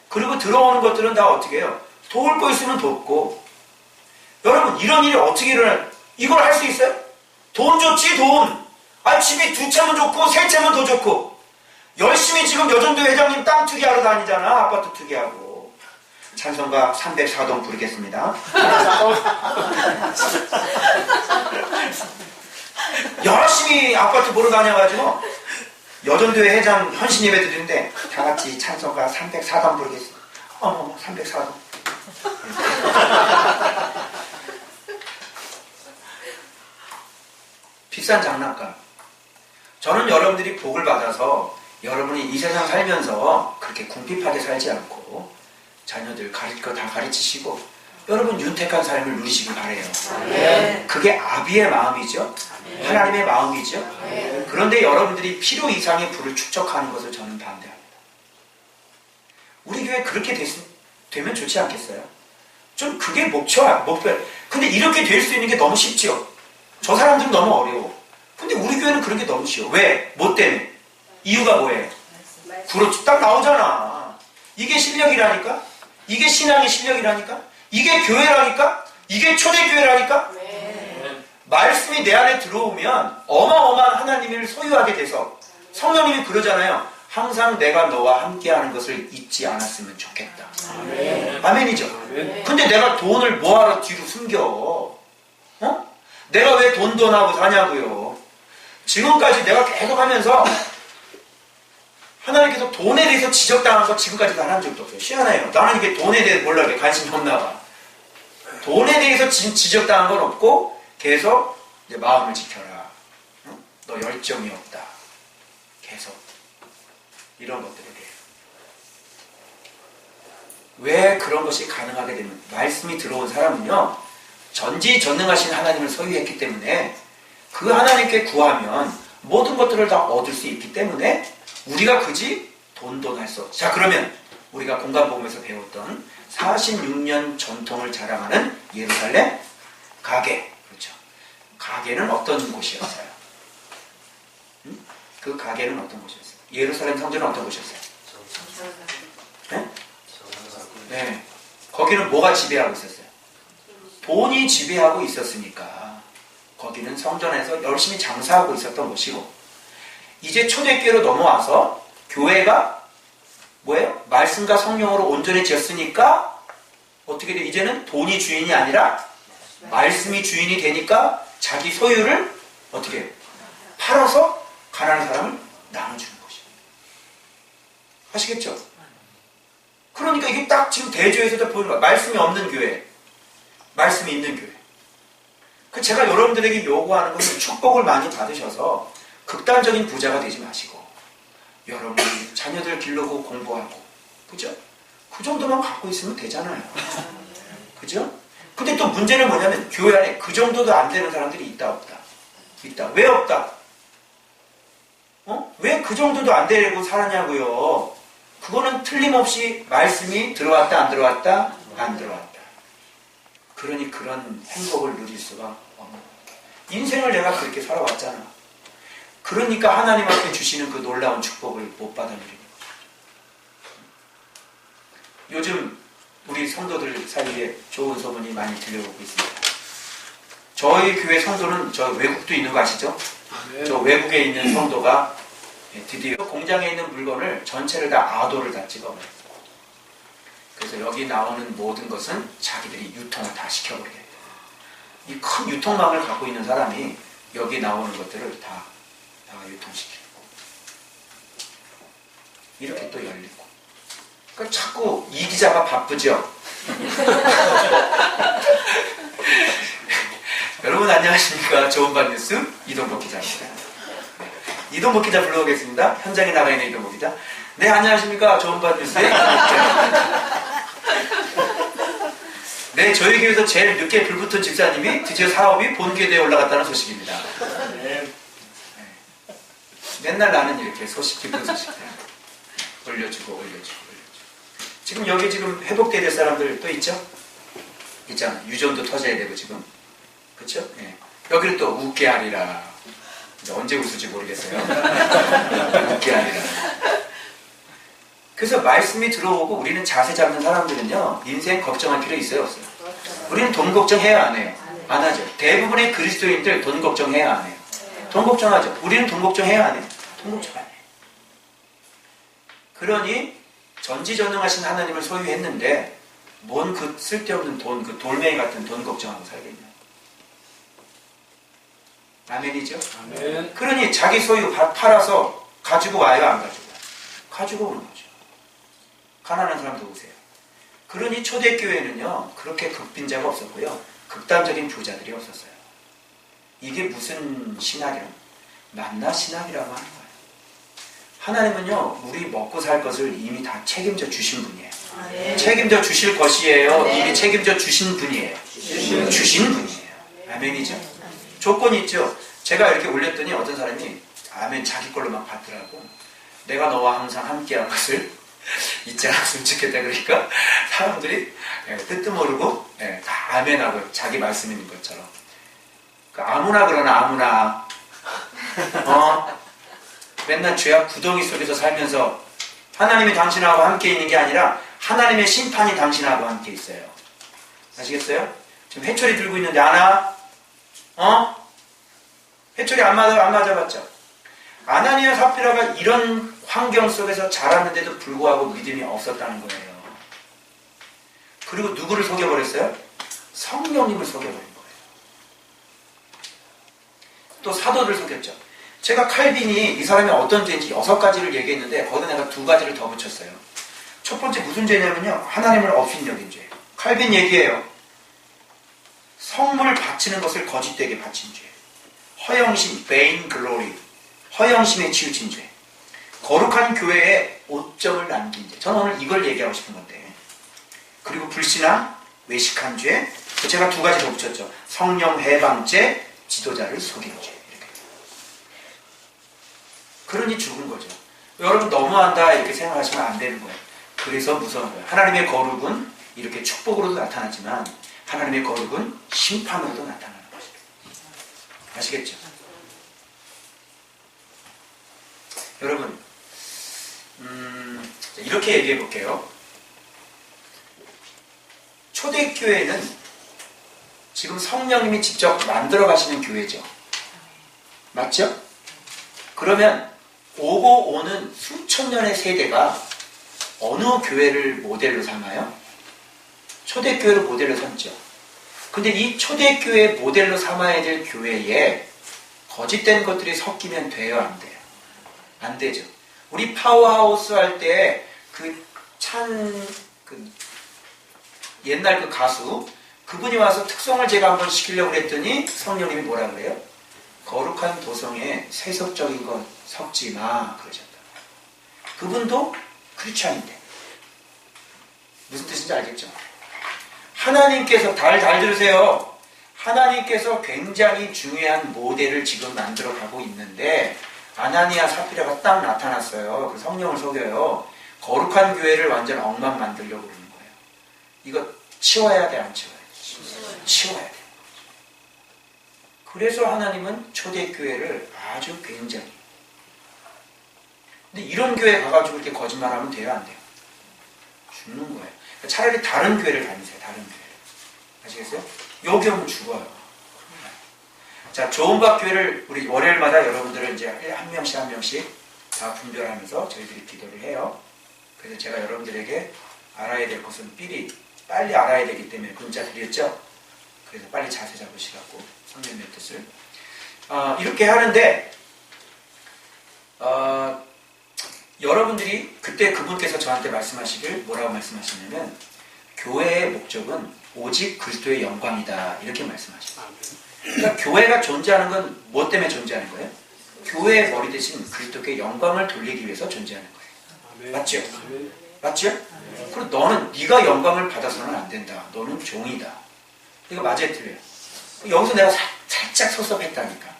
그리고 들어오는 것들은 다 어떻게 해요? 도울 거 있으면 돕고. 여러분 이런 일이 어떻게 일어나요? 이걸 할 수 있어요? 돈 좋지 돈. 아, 집이 두 채면 좋고 세 채면 더 좋고 열심히 지금 여전도 회장님 땅 투기하러 다니잖아. 아파트 투기하고. 찬송가 304동 부르겠습니다. 열심히 아파트 보러 다녀가지고 여전도회 회장 현신 예배 드리는데 다 같이 찬송가 304동 부르겠습니다. 어머, 304동. 비싼 장난감. 저는 여러분들이 복을 받아서 여러분이 이 세상 살면서 그렇게 궁핍하게 살지 않고 자녀들 가르칠 거 다 가르치시고 여러분 윤택한 삶을 누리시길 바래요. 그게 아비의 마음이죠. 하나님의 마음이죠. 그런데 여러분들이 필요 이상의 부를 축적하는 것을 저는 반대합니다. 우리 교회 그렇게 되면 좋지 않겠어요? 좀 그게 목표. 근데 이렇게 될 수 있는 게 너무 쉽죠. 저 사람들은 너무 어려워. 근데 우리 교회는 그런 게 너무 쉬워. 왜? 뭐 때문에? 이유가 뭐예요? 그렇지. 딱 나오잖아. 이게 실력이라니까? 이게 신앙의 실력이라니까? 이게 교회라니까? 이게 초대교회라니까? 말씀이 내 안에 들어오면 어마어마한 하나님을 소유하게 돼서 성령님이 그러잖아요. 항상 내가 너와 함께하는 것을 잊지 않았으면 좋겠다. 아멘이죠. 근데 내가 돈을 뭐하러 뒤로 숨겨? 어? 내가 왜 돈하고 사냐고요. 지금까지 내가 계속 하면서 하나님께서 돈에 대해서 지적당한 거 지금까지 난 한 적도 없어요. 희한해요. 나는 이게 돈에 대해서 몰라 이렇게 관심이 없나 봐. 돈에 대해서 지적당한 건 없고 계속 이제 마음을 지켜라. 응? 너 열정이 없다. 계속 이런 것들에 대해 왜 그런 것이 가능하게 되면 말씀이 들어온 사람은요 전지전능하신 하나님을 소유했기 때문에 그 하나님께 구하면 모든 것들을 다 얻을 수 있기 때문에 우리가 그지 돈할 수 없어. 자, 그러면 우리가 공간복음에서 배웠던 46년 전통을 자랑하는 예루살렘 가게. 그렇죠. 가게는 어떤 곳이었어요? 응? 그 가게는 어떤 곳이었어요? 예루살렘 성전은 어떤 곳이었어요? 네? 네. 거기는 뭐가 지배하고 있었어요? 돈이 지배하고 있었으니까 거기는 성전에서 열심히 장사하고 있었던 것이고 이제 초대교회로 넘어와서 교회가 뭐예요? 말씀과 성령으로 온전해졌으니까 어떻게 돼? 이제는 돈이 주인이 아니라 말씀이 주인이 되니까 자기 소유를 어떻게 해요? 팔아서 가난한 사람을 나눠주는 것이에요. 아시겠죠? 그러니까 이게 딱 지금 대조에서도 보이는 거예요. 말씀이 없는 교회, 말씀이 있는 교회. 제가 여러분들에게 요구하는 것은 축복을 많이 받으셔서 극단적인 부자가 되지 마시고 여러분이 자녀들 기르고 공부하고 그죠? 그 정도만 갖고 있으면 되잖아요. 그죠? 근데 또 문제는 뭐냐면 교회 안에 그 정도도 안 되는 사람들이 있다 없다? 있다. 왜 없다? 왜 그 정도도 안 되고 살았냐고요. 그거는 틀림없이 말씀이 들어왔다 안 들어왔다? 안 들어왔다. 그러니 그런 행복을 누릴 수가 없는 인생을 내가 그렇게 살아왔잖아. 그러니까 하나님 앞에 주시는 그 놀라운 축복을 못 받아들이는 요즘 우리 성도들 사이에 좋은 소문이 많이 들려오고 있습니다. 저희 교회 성도는 저 외국도 있는 거 아시죠? 네. 저 외국에 있는 성도가 드디어 공장에 있는 물건을 전체를 다 아도를 다 찍어버렸어요. 그래서 여기 나오는 모든 것은 자기들이 유통을 다 시켜버리게 돼요. 이 큰 유통망을 갖고 있는 사람이 여기 나오는 것들을 다 유통시키고 이렇게 또 열리고 그러니까 자꾸 이 기자가 바쁘죠? 여러분 안녕하십니까? 좋은밤 뉴스 이동복 기자입니다. 이동복 기자 불러오겠습니다. 현장에 나가 있는 이동복 기자. 네, 안녕하십니까? 좋은밤 뉴스의 이동복 기자입니다. 네, 저희 교회에서 제일 늦게 불붙은 집사님이 드디어 사업이 본궤도에 올라갔다는 소식입니다. 네. 맨날 나는 이렇게 기쁜 소식들 올려주고. 지금 여기 지금 회복돼야 될 사람들 또 있죠? 있잖아. 유전도 터져야 되고 지금. 그쵸? 예. 여기를 또 웃게 하리라. 이제 언제 웃을지 모르겠어요. 웃게 하리라. 그래서 말씀이 들어오고 우리는 자세 잡는 사람들은요 인생 걱정할 필요 있어요 없어요? 우리는 돈 걱정해야 안 해요? 안 하죠. 대부분의 그리스도인들 돈 걱정해야 안 해요? 돈 걱정하죠. 우리는 돈 걱정해야 안 해? 돈 걱정 안 해. 그러니 전지전능하신 하나님을 소유했는데 뭔 그 쓸데없는 돈, 그 돌멩이 같은 돈 걱정하고 살겠냐. 아멘이죠? 아멘. 그러니 자기 소유 팔아서 가지고 와요, 안 가지고 와요? 가지고 오는 거죠. 가난한 사람도 오세요. 그러니 초대교회는요, 그렇게 극빈자가 없었고요, 극단적인 부자들이 없었어요. 이게 무슨 신학이라고? 만나 신학이라고 하는 거예요. 하나님은요, 우리 먹고 살 것을 이미 다 책임져 주신 분이에요. 책임져 주실 것이에요. 이미 책임져 주신 분이에요. 주신 분이에요. 아멘이죠? 조건이 있죠. 제가 이렇게 올렸더니 어떤 사람이 아멘 자기 걸로 막 받더라고. 내가 너와 항상 함께한 것을 잊지 않았으면 좋겠다. 그러니까 사람들이 뜻도 모르고 다 아멘하고 자기 말씀 있는 것처럼. 아무나 그러나 아무나 맨날 죄악 구덩이 속에서 살면서 하나님이 당신하고 함께 있는 게 아니라 하나님의 심판이 당신하고 함께 있어요. 아시겠어요? 지금 해철이 들고 있는데 아나? 해철이 안 맞아봤죠? 아나니아 사피라가 이런 환경 속에서 자랐는데도 불구하고 믿음이 없었다는 거예요. 그리고 누구를 속여버렸어요? 성령님을 속여버린 거예요. 또 사도를 속였죠. 제가 칼빈이 이 사람이 어떤 죄인지 6가지를 얘기했는데 거기다 내가 2가지를 더 붙였어요. 첫 번째 무슨 죄냐면요, 하나님을 업신여긴 죄. 칼빈 얘기해요. 성물 바치는 것을 거짓되게 바친 죄. 허영심, vain glory. 허영심에 치우친 죄. 거룩한 교회에 오점을 남긴 죄. 저는 오늘 이걸 얘기하고 싶은 건데. 그리고 불신앙, 외식한 죄. 제가 2가지 더 붙였죠. 성령 해방죄, 지도자를 속인 죄. 이렇게. 그러니 죽은 거죠. 여러분 너무한다 이렇게 생각하시면 안 되는 거예요. 그래서 무서운 거예요. 하나님의 거룩은 이렇게 축복으로도 나타나지만 하나님의 거룩은 심판으로도 나타나는 것이죠. 아시겠죠? 여러분 이렇게 얘기해 볼게요. 초대교회는 지금 성령님이 직접 만들어 가시는 교회죠. 맞죠? 그러면 오고 오는 수천 년의 세대가 어느 교회를 모델로 삼아요? 초대교회를 모델로 삼죠. 근데 이 초대교회 모델로 삼아야 될 교회에 거짓된 것들이 섞이면 돼요, 안 돼요? 안 되죠. 우리 파워하우스 할 때 옛날 그 가수, 그분이 와서 특송을 제가 한번 시키려고 했더니 성령님이 뭐라 그래요? 거룩한 도성에 세속적인 것 섞지 마 그러셨다. 그분도 크리스찬인데 무슨 뜻인지 알겠죠? 하나님께서 잘 들으세요. 하나님께서 굉장히 중요한 모델을 지금 만들어 가고 있는데 아나니아 사피라가 딱 나타났어요. 그 성령을 속여요. 거룩한 교회를 완전 엉망 만들려고 그러는 거예요. 이거 치워야 돼, 안 치워야 돼? 치워야 돼. 그래서 하나님은 초대교회를 아주 굉장히. 근데 이런 교회 가가지고 이렇게 거짓말하면 돼요, 안 돼요? 죽는 거예요. 차라리 다른 교회를 다니세요, 다른 교회를. 아시겠어요? 여기 오면 죽어요. 자, 좋은박 교회를 우리 월요일마다 여러분들을 이제 한 명씩 다 분별하면서 저희들이 기도를 해요. 그래서 제가 여러분들에게 알아야 될 것은 빨리 알아야 되기 때문에 문자 드렸죠? 그래서 빨리 자세 잡으시라고 성령님의 뜻을. 이렇게 하는데, 여러분들이 그때 그분께서 저한테 말씀하시길 뭐라고 말씀하시냐면, 교회의 목적은 오직 그리스도의 영광이다. 이렇게 말씀하십니다. 그러니까 교회가 존재하는 건 뭐 때문에 존재하는 거예요? 교회의 머리 대신 그리스도께 영광을 돌리기 위해서 존재하는 거예요. 맞죠? 맞죠? 그리고 너는 네가 영광을 받아서는 안 된다. 너는 종이다. 이거 맞아요, 틀려요? 여기서 내가 살짝 섭섭했다니까.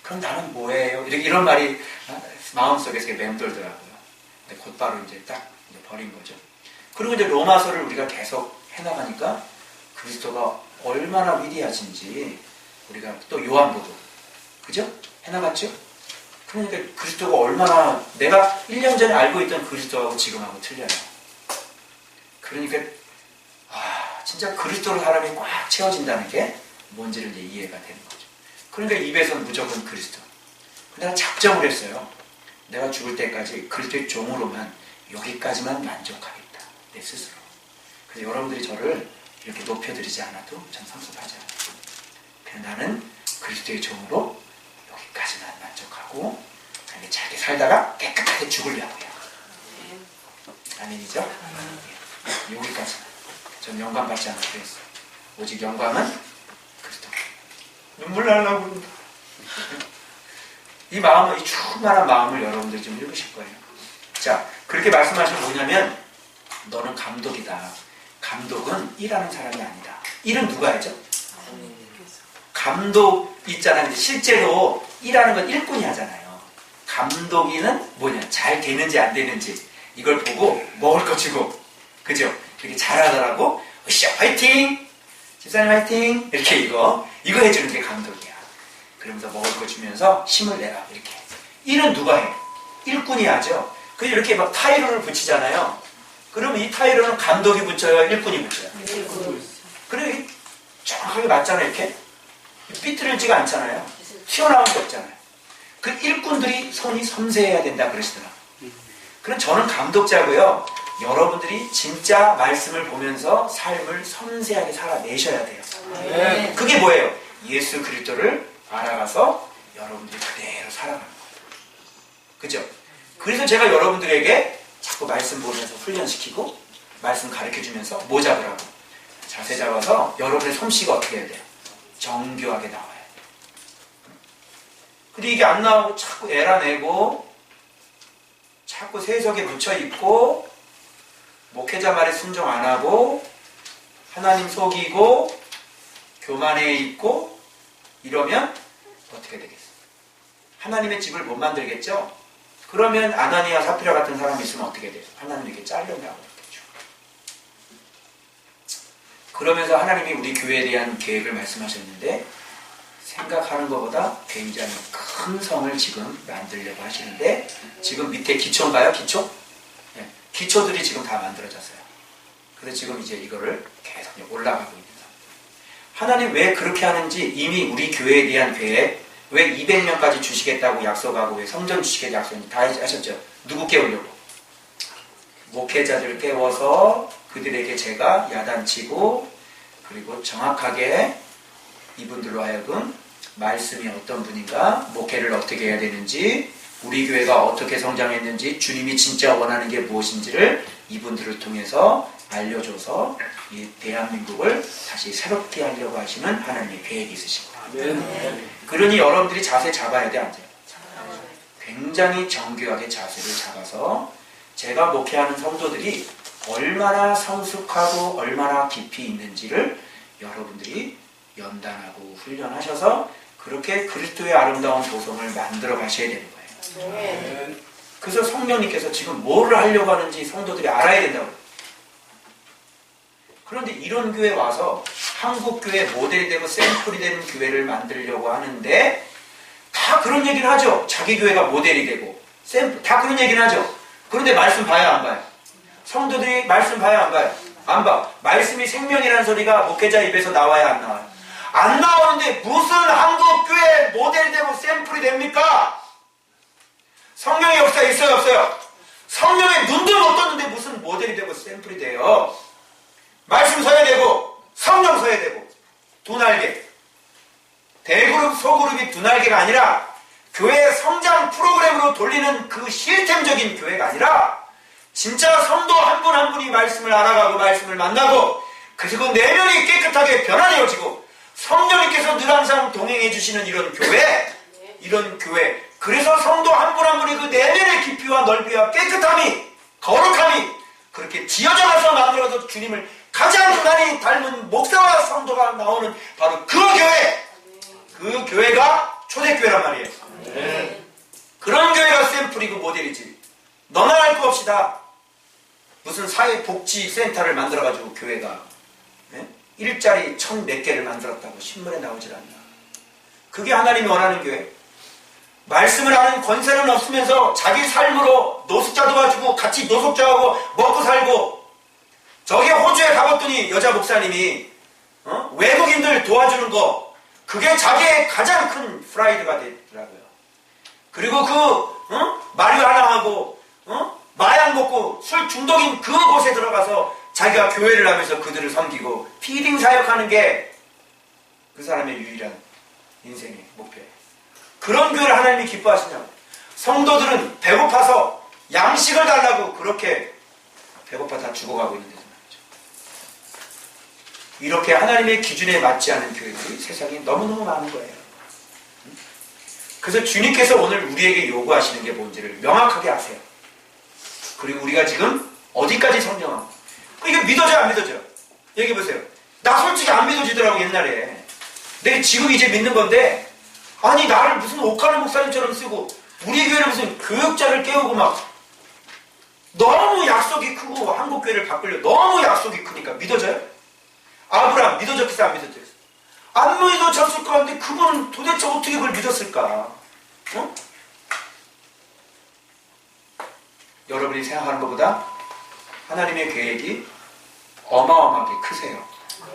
그럼 나는 뭐예요? 이런 말이 마음속에서 맴돌더라고요. 근데 곧바로 이제 딱 버린 거죠. 그리고 이제 로마서를 우리가 계속 해나가니까 그리스도가 얼마나 위대하신지 우리가 또 요한복음, 그죠? 해나갔죠? 그러니까 그리스도가 얼마나 내가 1년 전에 알고 있던 그리스도하고 지금하고 틀려요. 그러니까 진짜 그리스도로 사람이 꽉 채워진다는 게 뭔지를 이제 이해가 되는 거죠. 그러니까 입에서는 무조건 그리스도, 내가 작정을 했어요. 내가 죽을 때까지 그리스도의 종으로만 여기까지만 만족하겠다. 내 스스로. 그래서 여러분들이 저를 이렇게 높여드리지 않아도 전 섭섭하지 않아요. 그냥 나는 그리스도의 종으로 여기까지만 만족하고 그냥 잘게 살다가 깨끗하게 죽으려고요. 아멘이죠? 여기까지만. 전 영광 받지 않기로 했어요. 오직 영광은 그리스도. 눈물 나려고 그런다. 이 마음을, 이 충만한 마음을 여러분들이 좀 읽으실 거예요. 자, 그렇게 말씀하시면 뭐냐면 너는 감독이다. 감독은 일하는 사람이 아니다. 일은 누가 하죠? 감독 있잖아요. 실제로 일하는 건 일꾼이 하잖아요. 감독이는 뭐냐? 잘 되는지 안 되는지 이걸 보고 먹을 거 주고, 그죠? 이렇게 잘하더라고. 으쌰 화이팅! 집사님 화이팅! 이렇게 이거 해주는 게 감독이야. 그러면서 먹을 거 주면서 힘을 내라. 이렇게. 일은 누가 해? 일꾼이 하죠. 그래서 이렇게 막 타이로를 붙이잖아요. 그러면 이 타이로는 감독이 붙여요? 일꾼이 붙여요? 그래, 정확하게 맞잖아요. 이렇게. 삐뚤어지가 않잖아요. 튀어나온 게 없잖아요. 그 일꾼들이 손이 섬세해야 된다 그러시더라고요. 그럼 저는 감독자고요. 여러분들이 진짜 말씀을 보면서 삶을 섬세하게 살아내셔야 돼요. 네. 그게 뭐예요? 예수 그리스도를 알아가서 여러분들이 그대로 살아가는 거예요. 그죠? 그래서 제가 여러분들에게 자꾸 말씀 보면서 훈련시키고 말씀 가르쳐주면서 뭐 잡으라고? 자세 잡아서 여러분의 솜씨가 어떻게 해야 돼요? 정교하게 나와요. 근데 이게 안 나오고 자꾸 에라내고 자꾸 세속에 묻혀있고 목회자 말에 순종 안 하고 하나님 속이고 교만해 있고 이러면 어떻게 되겠어요? 하나님의 집을 못 만들겠죠? 그러면 아나니아 사피라 같은 사람이 있으면 어떻게 돼요? 하나님에게 잘려나가고 있겠죠. 그러면서 하나님이 우리 교회에 대한 계획을 말씀하셨는데 생각하는 것보다 굉장히 큰 성을 지금 만들려고 하시는데 지금 밑에 기초인가요? 기초? 네. 기초들이 지금 다 만들어졌어요. 그래서 지금 이제 이거를 계속 올라가고 있는 상태. 하나님 왜 그렇게 하는지 이미 우리 교회에 대한 계획 왜 200명까지 주시겠다고 약속하고 왜 성전 주시겠다고 약속했는지 다 하셨죠? 누구 깨우려고? 목회자들 깨워서 그들에게 제가 야단치고 그리고 정확하게 이분들로 하여금 말씀이 어떤 분인가 목회를 어떻게 해야 되는지 우리 교회가 어떻게 성장했는지 주님이 진짜 원하는 게 무엇인지를 이분들을 통해서 알려줘서 이 대한민국을 다시 새롭게 하려고 하시는 하나님의 계획이 있으신 거예요. 그러니 여러분들이 자세 잡아야 돼, 안 돼요? 굉장히 정교하게 자세를 잡아서 제가 목회하는 성도들이 얼마나 성숙하고 얼마나 깊이 있는지를 여러분들이 연단하고 훈련하셔서 그렇게 그리스도의 아름다운 도성을 만들어 가셔야 되는 거예요. 그래서 성령님께서 지금 뭐를 하려고 하는지 성도들이 알아야 된다고. 그런데 이런 교회 와서 한국 교회 모델이 되고 샘플이 되는 교회를 만들려고 하는데 다 그런 얘기를 하죠. 자기 교회가 모델이 되고 샘플 다 그런 얘기를 하죠. 그런데 말씀 봐야 안 봐요? 성도들이 말씀 봐야 안 봐요? 안 봐. 말씀이 생명이라는 소리가 목회자 입에서 나와야 안 나와요? 안 나오는데 무슨 한국 교회 모델이 되고 샘플이 됩니까? 성령의 역사 있어요, 없어요? 성령의 눈도 못 떴는데 무슨 모델이 되고 샘플이 돼요? 말씀 서야 되고 성령 서야 되고 두 날개. 대그룹 소그룹이 두 날개가 아니라 교회 성장 프로그램으로 돌리는 그 시스템적인 교회가 아니라 진짜 성도 한 분 한 분이 말씀을 알아가고 말씀을 만나고 그리고 내면이 깨끗하게 변화되어지고 성령님께서 늘 항상 동행해 주시는 이런 교회 그래서 성도 한 분 한 분이 그 내면의 깊이와 넓이와 깨끗함이 거룩함이 그렇게 지어져 가서 만들어서 주님을 가장 많이 닮은 목사와 성도가 나오는 바로 그 교회 그 교회가 초대교회란 말이에요. 그런 교회가 샘플이고 모델이지 너나 할 거 없이다 무슨 사회복지센터를 만들어가지고 교회가 일자리 1000몇 개를 만들었다고 신문에 나오질 않나. 그게 하나님이 원하는 교회. 말씀을 하는 권세는 없으면서 자기 삶으로 노숙자 도와주고 같이 노숙자하고 먹고 살고 저기 호주에 가봤더니 여자 목사님이 외국인들 도와주는 거 그게 자기의 가장 큰 프라이드가 되더라고요. 그리고 마리화나하고 마약 먹고 술 중독인 그곳에 들어가서 자기가 교회를 하면서 그들을 섬기고 피딩 사역하는 게 그 사람의 유일한 인생의 목표예요. 그런 교회를 하나님이 기뻐하시냐고. 성도들은 배고파서 양식을 달라고 그렇게 배고파 다 죽어가고 있는데 말이죠. 이렇게 하나님의 기준에 맞지 않은 교회들이 세상에 너무너무 많은 거예요. 그래서 주님께서 오늘 우리에게 요구하시는 게 뭔지를 명확하게 아세요. 그리고 우리가 지금 어디까지 성경하고 이게 믿어져요 안 믿어져요? 얘기해보세요. 나 솔직히 안 믿어지더라고 옛날에. 근데 지금 이제 믿는 건데 아니 나를 무슨 옥하는 목사님처럼 쓰고 우리 교회를 무슨 교육자를 깨우고 막 너무 약속이 크고 한국교회를 바꾸려 너무 약속이 크니까 믿어져요? 아브라함 믿어졌겠어요 안 믿어졌어요? 안 믿어졌을 것 같은데 그분은 도대체 어떻게 그걸 믿었을까? 여러분이 생각하는 것보다 하나님의 계획이 어마어마하게 크세요.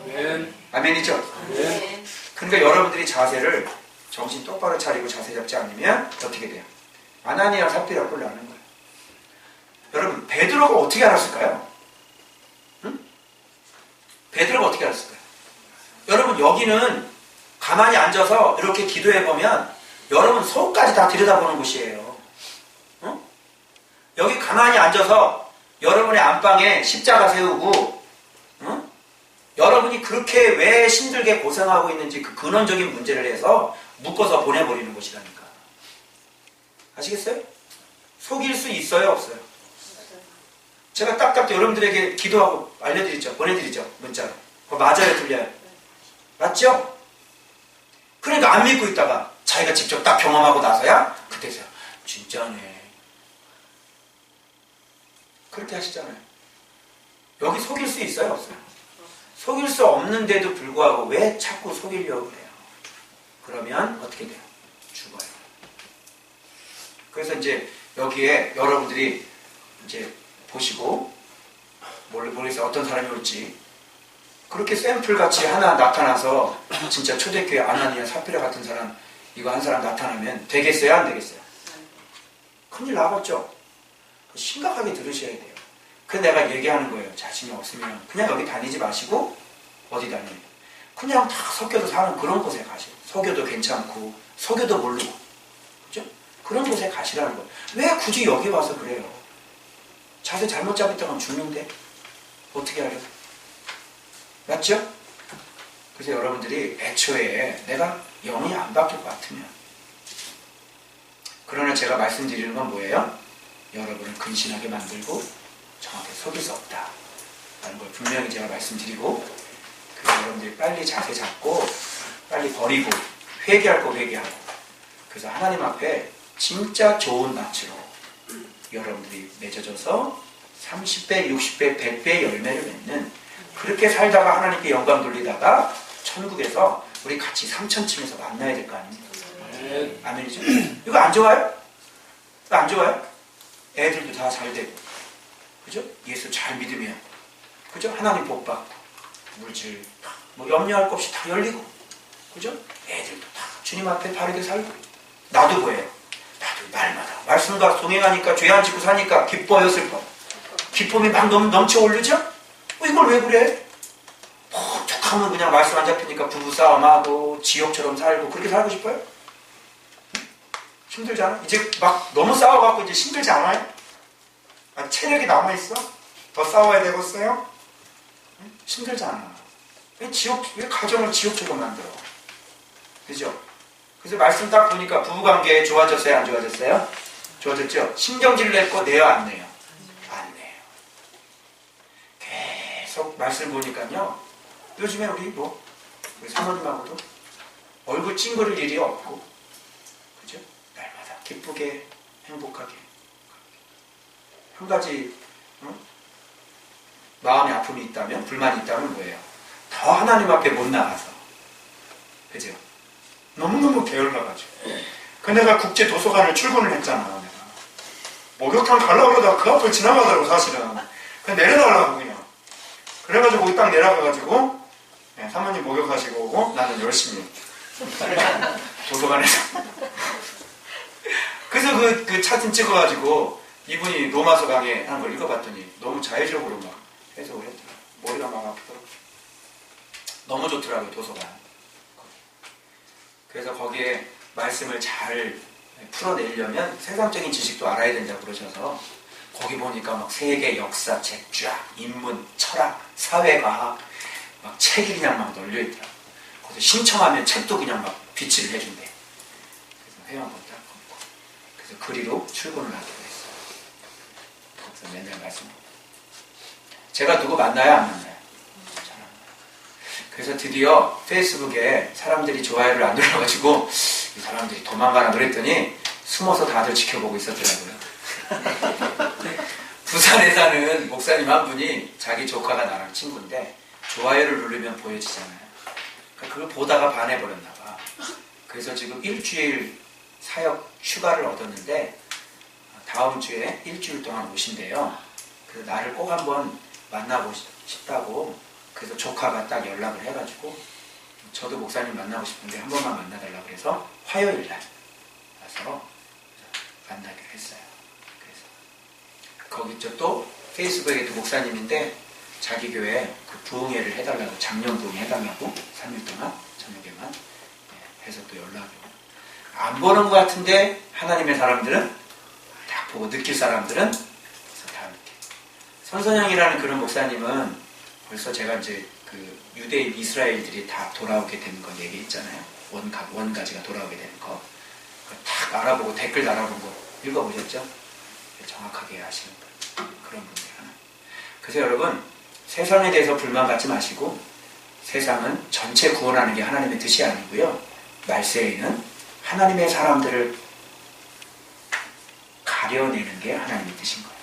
아멘. 아멘이죠? 아멘. 그러니까 여러분들이 자세를 정신 똑바로 차리고 자세 잡지 않으면 어떻게 돼요? 아나니아 삽비라 꼴 나는 거예요. 여러분 베드로가 어떻게 알았을까요? 응? 베드로가 어떻게 알았을까요? 여러분 여기는 가만히 앉아서 이렇게 기도해보면 여러분 속까지 다 들여다보는 곳이에요. 응? 여기 가만히 앉아서 여러분의 안방에 십자가 세우고 응? 여러분이 그렇게 왜 힘들게 고생하고 있는지 그 근원적인 문제를 해서 묶어서 보내버리는 것이라니까. 아시겠어요? 속일 수 있어요 없어요? 제가 딱딱 여러분들에게 기도하고 알려드리죠. 보내드리죠. 문자로. 그거 맞아요 틀려요? 맞죠? 그러니까 안 믿고 있다가 자기가 직접 딱 경험하고 나서야 그때서야 진짜네. 그렇게 하시잖아요. 여기 속일 수 있어요 없어요? 속일 수 없는데도 불구하고 왜 자꾸 속이려고 그래요? 그러면 어떻게 돼요? 죽어요. 그래서 이제 여기에 여러분들이 이제 보시고 모르겠어요. 어떤 사람이 올지 그렇게 샘플같이 하나 나타나서 진짜 초대교회 아나니아 삽비라 같은 사람 이거 한 사람 나타나면 되겠어요? 안 되겠어요? 큰일 나겠죠? 심각하게 들으셔야 돼요. 그래서 내가 얘기하는 거예요. 자신이 없으면 그냥 여기 다니지 마시고 어디 다녀요? 그냥 다 섞여서 사는 그런 곳에 가시고 석교도 괜찮고 석교도 모르고 그죠? 그런 곳에 가시라는 거예요. 왜 굳이 여기 와서 그래요? 자세 잘못 잡았다면 죽는데 어떻게 하려고? 맞죠? 그래서 여러분들이 애초에 내가 영이 안 바뀔 것 같으면 그러나 제가 말씀드리는 건 뭐예요? 여러분을 근신하게 만들고 정확히 속일 수 없다 라는 걸 분명히 제가 말씀드리고 그래서 여러분들이 빨리 자세 잡고 빨리 버리고 회개할 거 회개하고 그래서 하나님 앞에 진짜 좋은 낯으로 여러분들이 맺어져서 30배, 60배, 100배 열매를 맺는 그렇게 살다가 하나님께 영광 돌리다가 천국에서 우리 같이 3천층에서 만나야 될 거 아닙니까? 아멘이죠? 이거 안 좋아요? 이거 안 좋아요? 애들도 다 잘 되고 그죠? 예수 잘 믿으면 그죠? 하나님 복 받고 물질 뭐 염려할 것 없이 다 열리고 그죠? 애들도 다 주님 앞에 바르게 살고 나도 뭐예요? 나도 날마다 말씀과 동행하니까 죄 안 짓고 사니까 기뻐요 슬퍼? 기쁨이 막 넘쳐 오르죠? 이걸 왜 그래? 툭하면 그냥 말씀 안 잡히니까 부부싸움하고 지옥처럼 살고 그렇게 살고 싶어요? 힘들잖아? 이제 막 너무 싸워갖고 이제 힘들지 않아요? 아, 체력이 남아있어? 더 싸워야 되겠어요? 힘들잖아. 왜 가정을 지옥처럼 만들어? 그죠? 그래서 말씀 딱 보니까 부부관계 좋아졌어요? 안 좋아졌어요? 좋아졌죠? 신경질 낼 거 내요? 안 내요? 안 내요. 계속 말씀 보니까요. 요즘에 우리 사모님하고도 얼굴 찡그릴 일이 없고 그죠? 날마다 기쁘게 행복하게 한 가지 마음의 아픔이 있다면 불만이 있다면 뭐예요? 더 하나님 앞에 못 나가서 그죠? 너무너무 게을러가지고 그 내가 국제도서관을 출근을 했잖아 내가 목욕탕 가려고 그러다가 그 앞을 지나가더라고 사실은 그냥 내려달라고 그냥 그래가지고 거기 딱 내려가가지고 네, 사모님 목욕하시고 오고 나는 열심히 도서관에서 그래서 그 사진 찍어가지고 이분이 로마서 강의한 걸 읽어봤더니 너무 자의적으로 막 해석을 했더라고요. 머리가 막 아프더라고요. 너무 좋더라고요, 도서관. 그래서 거기에 말씀을 잘 풀어내려면 세상적인 지식도 알아야 된다고 그러셔서 거기 보니까 막 세계 역사책 쫙, 인문, 철학, 사회과학 막 책이 그냥 막 널려있더라고요. 거기서 신청하면 책도 그냥 막 비치를 해준대. 그래서 회원권 딱 끊고 그래서 그리로 출근을 하기로 했어요. 그래서 맨날 말씀. 제가 누구 만나요? 안 만나요? 잘 안 만나요. 그래서 드디어 페이스북에 사람들이 좋아요를 안 눌러가지고 이 사람들이 도망가나 그랬더니 숨어서 다들 지켜보고 있었더라고요. 부산에 사는 목사님 한 분이 자기 조카가 나랑 친구인데 좋아요를 누르면 보여지잖아요. 그러니까 그걸 보다가 반해버렸나 봐. 그래서 지금 일주일 사역 휴가를 얻었는데 다음 주에 일주일 동안 오신대요. 그래서 나를 꼭 한번 만나고 싶다고 그래서 조카가 딱 연락을 해가지고 저도 목사님 만나고 싶은데 한 번만 만나달라고 그래서 화요일날 와서 만나기로 했어요. 그래서 거기 또 페이스북에도 목사님인데 자기 교회 그 부흥회를 해달라고 작년 부흥회 해달라고 3일 동안 저녁에만 해서 또 연락이 오고 안 보는 것 같은데 하나님의 사람들은 딱 보고 느낄 사람들은 그래서 다 느끼고 선선영이라는 그런 목사님은 벌써 제가 이제 그 유대인 이스라엘들이 다 돌아오게 되는 거 얘기했잖아요. 원가지가 돌아오게 되는 거. 딱 알아보고 댓글 달아본 거 읽어보셨죠? 정확하게 아시는 분. 그런 분들 하나. 그래서 여러분 세상에 대해서 불만 갖지 마시고 세상은 전체 구원하는 게 하나님의 뜻이 아니고요. 말세에는 하나님의 사람들을 가려내는 게 하나님의 뜻인 거예요.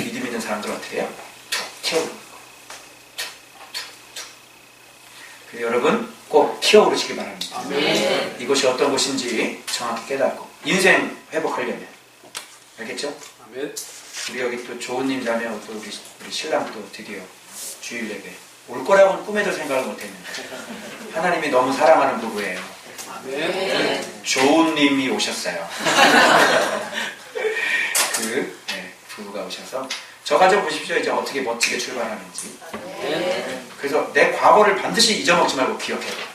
믿음 있는 사람들은 어떻게 해요? 툭 튀어오르는 거예요. 그래서 여러분 꼭 튀어오르시기 바랍니다. 아멘. 이곳이 어떤 곳인지 정확히 깨닫고 인생 회복하려면 알겠죠? 아멘. 우리 여기 또 조은님 자매 또 우리 신랑 또 드디어 주일 예배 올 거라고는 꿈에도 생각을 못했는데 하나님이 너무 사랑하는 부부예요. 아멘. 조은님이 오셨어요. 부부가 오셔서 저 가지고 보십시오. 이제 어떻게 멋지게 출발하는지. 그래서 내 과거를 반드시 잊어먹지 말고 기억해야 돼요.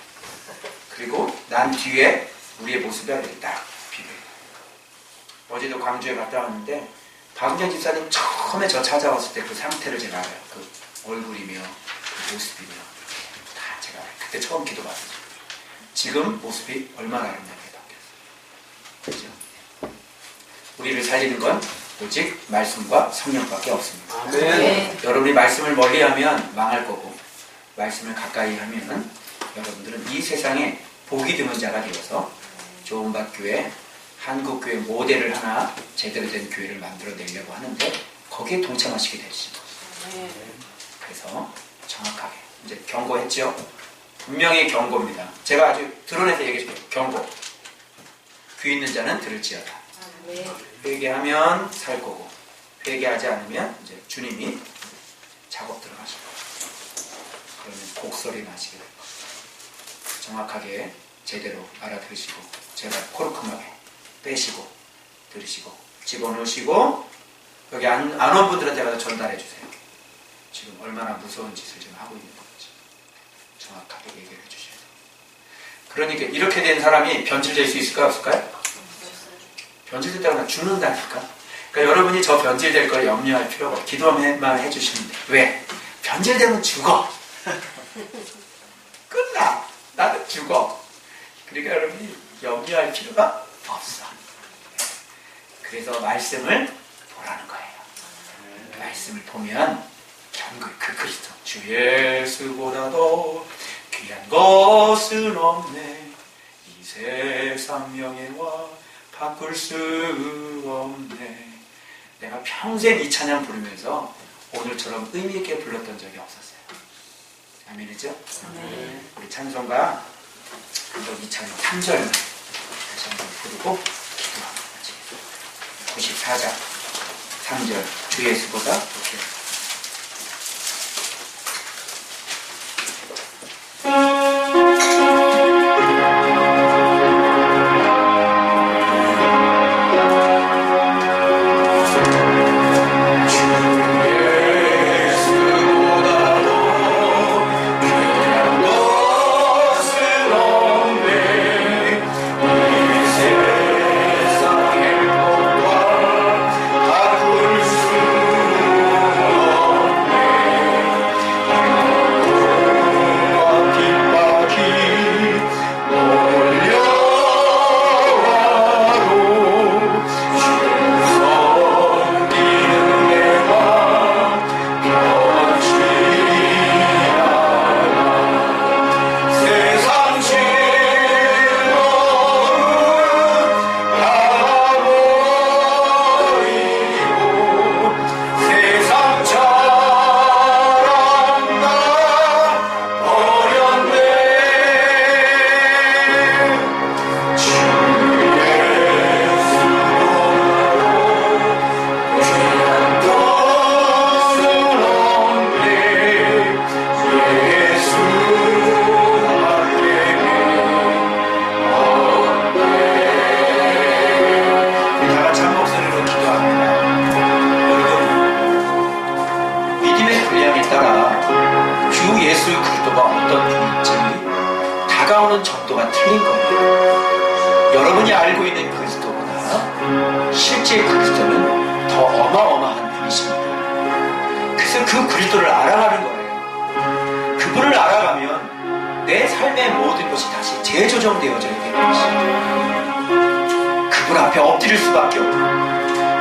그리고 난 뒤에 우리의 모습이 이렇게 딱 비교해요. 어제도 광주에 갔다 왔는데 박은경 집사님 처음에 저 찾아왔을 때 그 상태를 제가 알아요. 그 얼굴이며 그 모습이며 다 제가 알아요. 그때 처음 기도받았어요. 지금 모습이 얼마나 아름답게 바뀌었어요. 그렇죠? 우리를 살리는 건 오직 말씀과 성령밖에 없습니다. 아멘. 여러분이 말씀을 멀리하면 망할 거고 말씀을 가까이 하면 여러분들은 이 세상에 복이 드문 자가 되어서 좋은 밭 교회, 한국 교회 모델을 하나 제대로 된 교회를 만들어내려고 하는데 거기에 동참하시게 되시죠. 그래서 정확하게 이제 경고했죠. 분명히 경고입니다. 제가 아주 드러내서 얘기해줄게요. 경고. 귀 있는 자는 들을지어다. 회개하면 살 거고 회개하지 않으면 이제 주님이 작업 들어가실 거예요. 그러면 곡소리 나시게 될 거예요. 정확하게 제대로 알아들으시고 제가 코르크하게 빼시고 들으시고 집어넣으시고 여기 안 온 분들한테 가서 전달해 주세요. 지금 얼마나 무서운 짓을 지금 하고 있는 건지 정확하게 얘기를 해주셔야 돼요. 그러니까 이렇게 된 사람이 변질될 수 있을까요? 없을까요? 변질됐다고 죽는다니까. 그러니까 여러분이 저 변질될 걸 염려할 필요가 없고 기도만 해주시면 돼요. 왜? 변질되면 죽어. 끝나. 나는 죽어. 그러니까 여러분이 염려할 필요가 없어. 그래서 말씀을 보라는 거예요. 말씀을 보면 경글 그 그리스도 주 예수보다도 귀한 것은 없네. 이 세상 명예와 바꿀 수 없네. 내가 평생 이 찬양 부르면서 오늘처럼 의미있게 불렀던 적이 없었어요. 아멘이죠? 아멘. 우리 찬송가 이 찬양 3절 다시 한번 부르고 기도하고 94장 3절 주 예수보다 높게 예수 그리스도가 어떤 분인지 다가오는 정도가 틀린 거예요. 여러분이 알고 있는 그리스도보다 실제 그리스도는 더 어마어마한 분이십니다. 그래서 그 그리스도를 알아가는 거예요. 그분을 알아가면 내 삶의 모든 것이 다시 재조정되어져야 되는 것입니다. 그분 앞에 엎드릴 수밖에 없고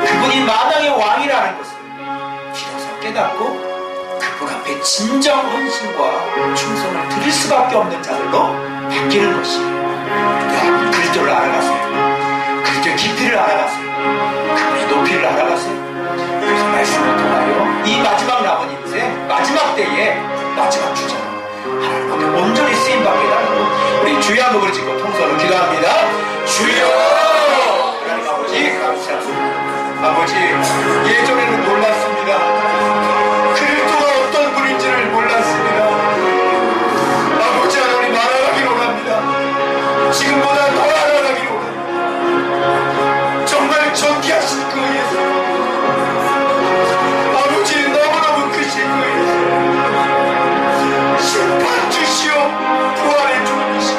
그분이 만왕의 왕이라는 것을 비로소 깨닫고 그분 앞에 진정 헌신과 충성을 드릴 수밖에 없는 자들로 바뀌는 것이에요. 여러분 그리스도를 알아가세요. 그리스도의 깊이를 알아가세요. 그분의 높이를 알아가세요. 그래서 말씀을 통하여 이 마지막 남은 인생 마지막 때에 마지막 주자 하나님 앞에 온전히 쓰임받게 달라고 우리 주의 한복을 짓고 통성으로 기도합니다. 주여 하나님 아버지 감사합니다. 아버지 예전에는 몰랐습니다. 그리스도가 어떤 분인지를 몰랐습니다. 아버지 하나님 알아가기로 합니다. 지금보다 더 알아가기로 합니다. 정말 존귀하신 그 예수 아버지 너무너무 크신 그 예수 심판 주시오 부활의 주님이시오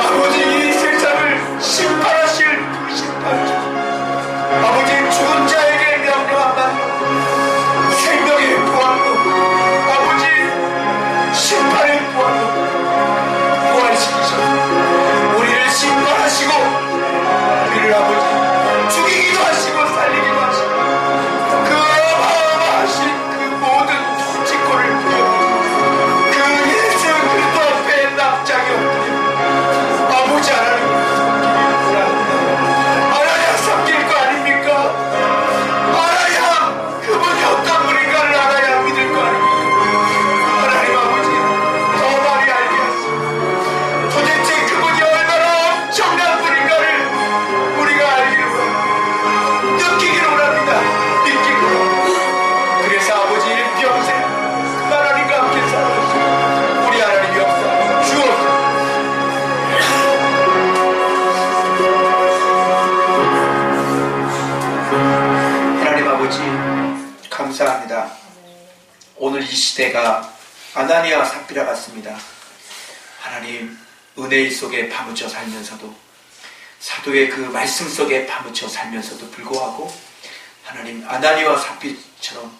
아버지 이 세상을 심판하실 그 심판 주 아버지 죽은 자에게 명령 한마디로 생명의 부활로 아버지 심판의 부활로 부활시키셔서 우리를 심판하시고 우리를 아버지 죽이기도 하시고 살리기도 하시고 그 어마어마하신 그 모든 통치권을 부여하고 그 예수 그리스도 앞에 납작이 엎드려 아버지 하나님 알아야 섬길 거 아닙니까? 알아야 그분이 어떤 분인가를 알아야 믿을 거 아닙니까? 하나님 아버지 더 많이 알게 하시고 도대체 그분이 얼마나 엄청난 분인가를 우리가 알기로 합니다. 느끼기로 합니다. 믿기로 합니다. 그래서 아버지 일평생 그 하나님과 함께 살아주시고 우리 하나님 역사 주옵소서. 하나님 아버지 감사합니다. 오늘 이 시대가 아나니아와 삽비라 같습니다. 하나님 은혜의 속에 파묻혀 살면서도 사도의 그 말씀 속에 파묻혀 살면서도 불구하고 하나님 아나니아와 삽비처럼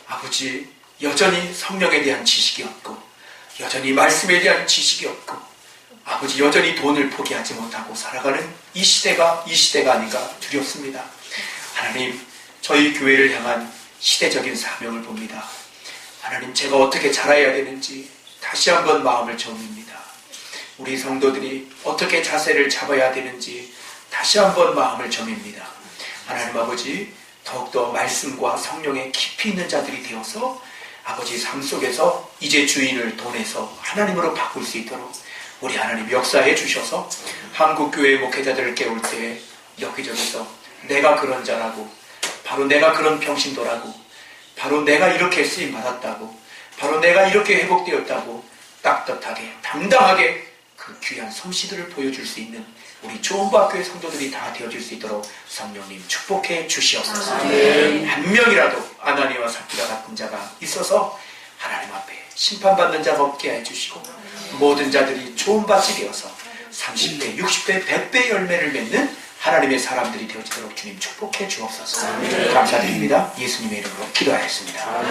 아버지 여전히 성령에 대한 지식이 없고 여전히 말씀에 대한 지식이 없고 아버지 여전히 돈을 포기하지 못하고 살아가는 이 시대가 아닌가 두렵습니다. 하나님 저희 교회를 향한 시대적인 사명을 봅니다. 하나님 제가 어떻게 자라야 되는지 다시 한번 마음을 정립니다. 우리 성도들이 어떻게 자세를 잡아야 되는지 다시 한번 마음을 정립니다. 하나님 아버지 더욱더 말씀과 성령에 깊이 있는 자들이 되어서 아버지 삶 속에서 이제 주인을 돈에서 하나님으로 바꿀 수 있도록 우리 하나님 역사해 주셔서 한국교회 목회자들을 깨울 때 여기저기서 내가 그런 자라고 바로 내가 그런 병신도라고 바로 내가 이렇게 쓰임받았다고 바로 내가 이렇게 회복되었다고 떳떳하게 당당하게 그 귀한 솜씨들을 보여줄 수 있는 우리 조은부학교의 성도들이 다 되어줄 수 있도록 성령님 축복해 주시옵소서. 한 명이라도 아나니아와 삽비라 같은 자가 있어서 하나님 앞에 심판받는 자가 없게 해주시고 모든 자들이 조은받이 되어서 30배, 60배, 100배 열매를 맺는 하나님의 사람들이 되어지도록 주님 축복해 주옵소서. 감사드립니다. 예수님의 이름으로 기도하였습니다.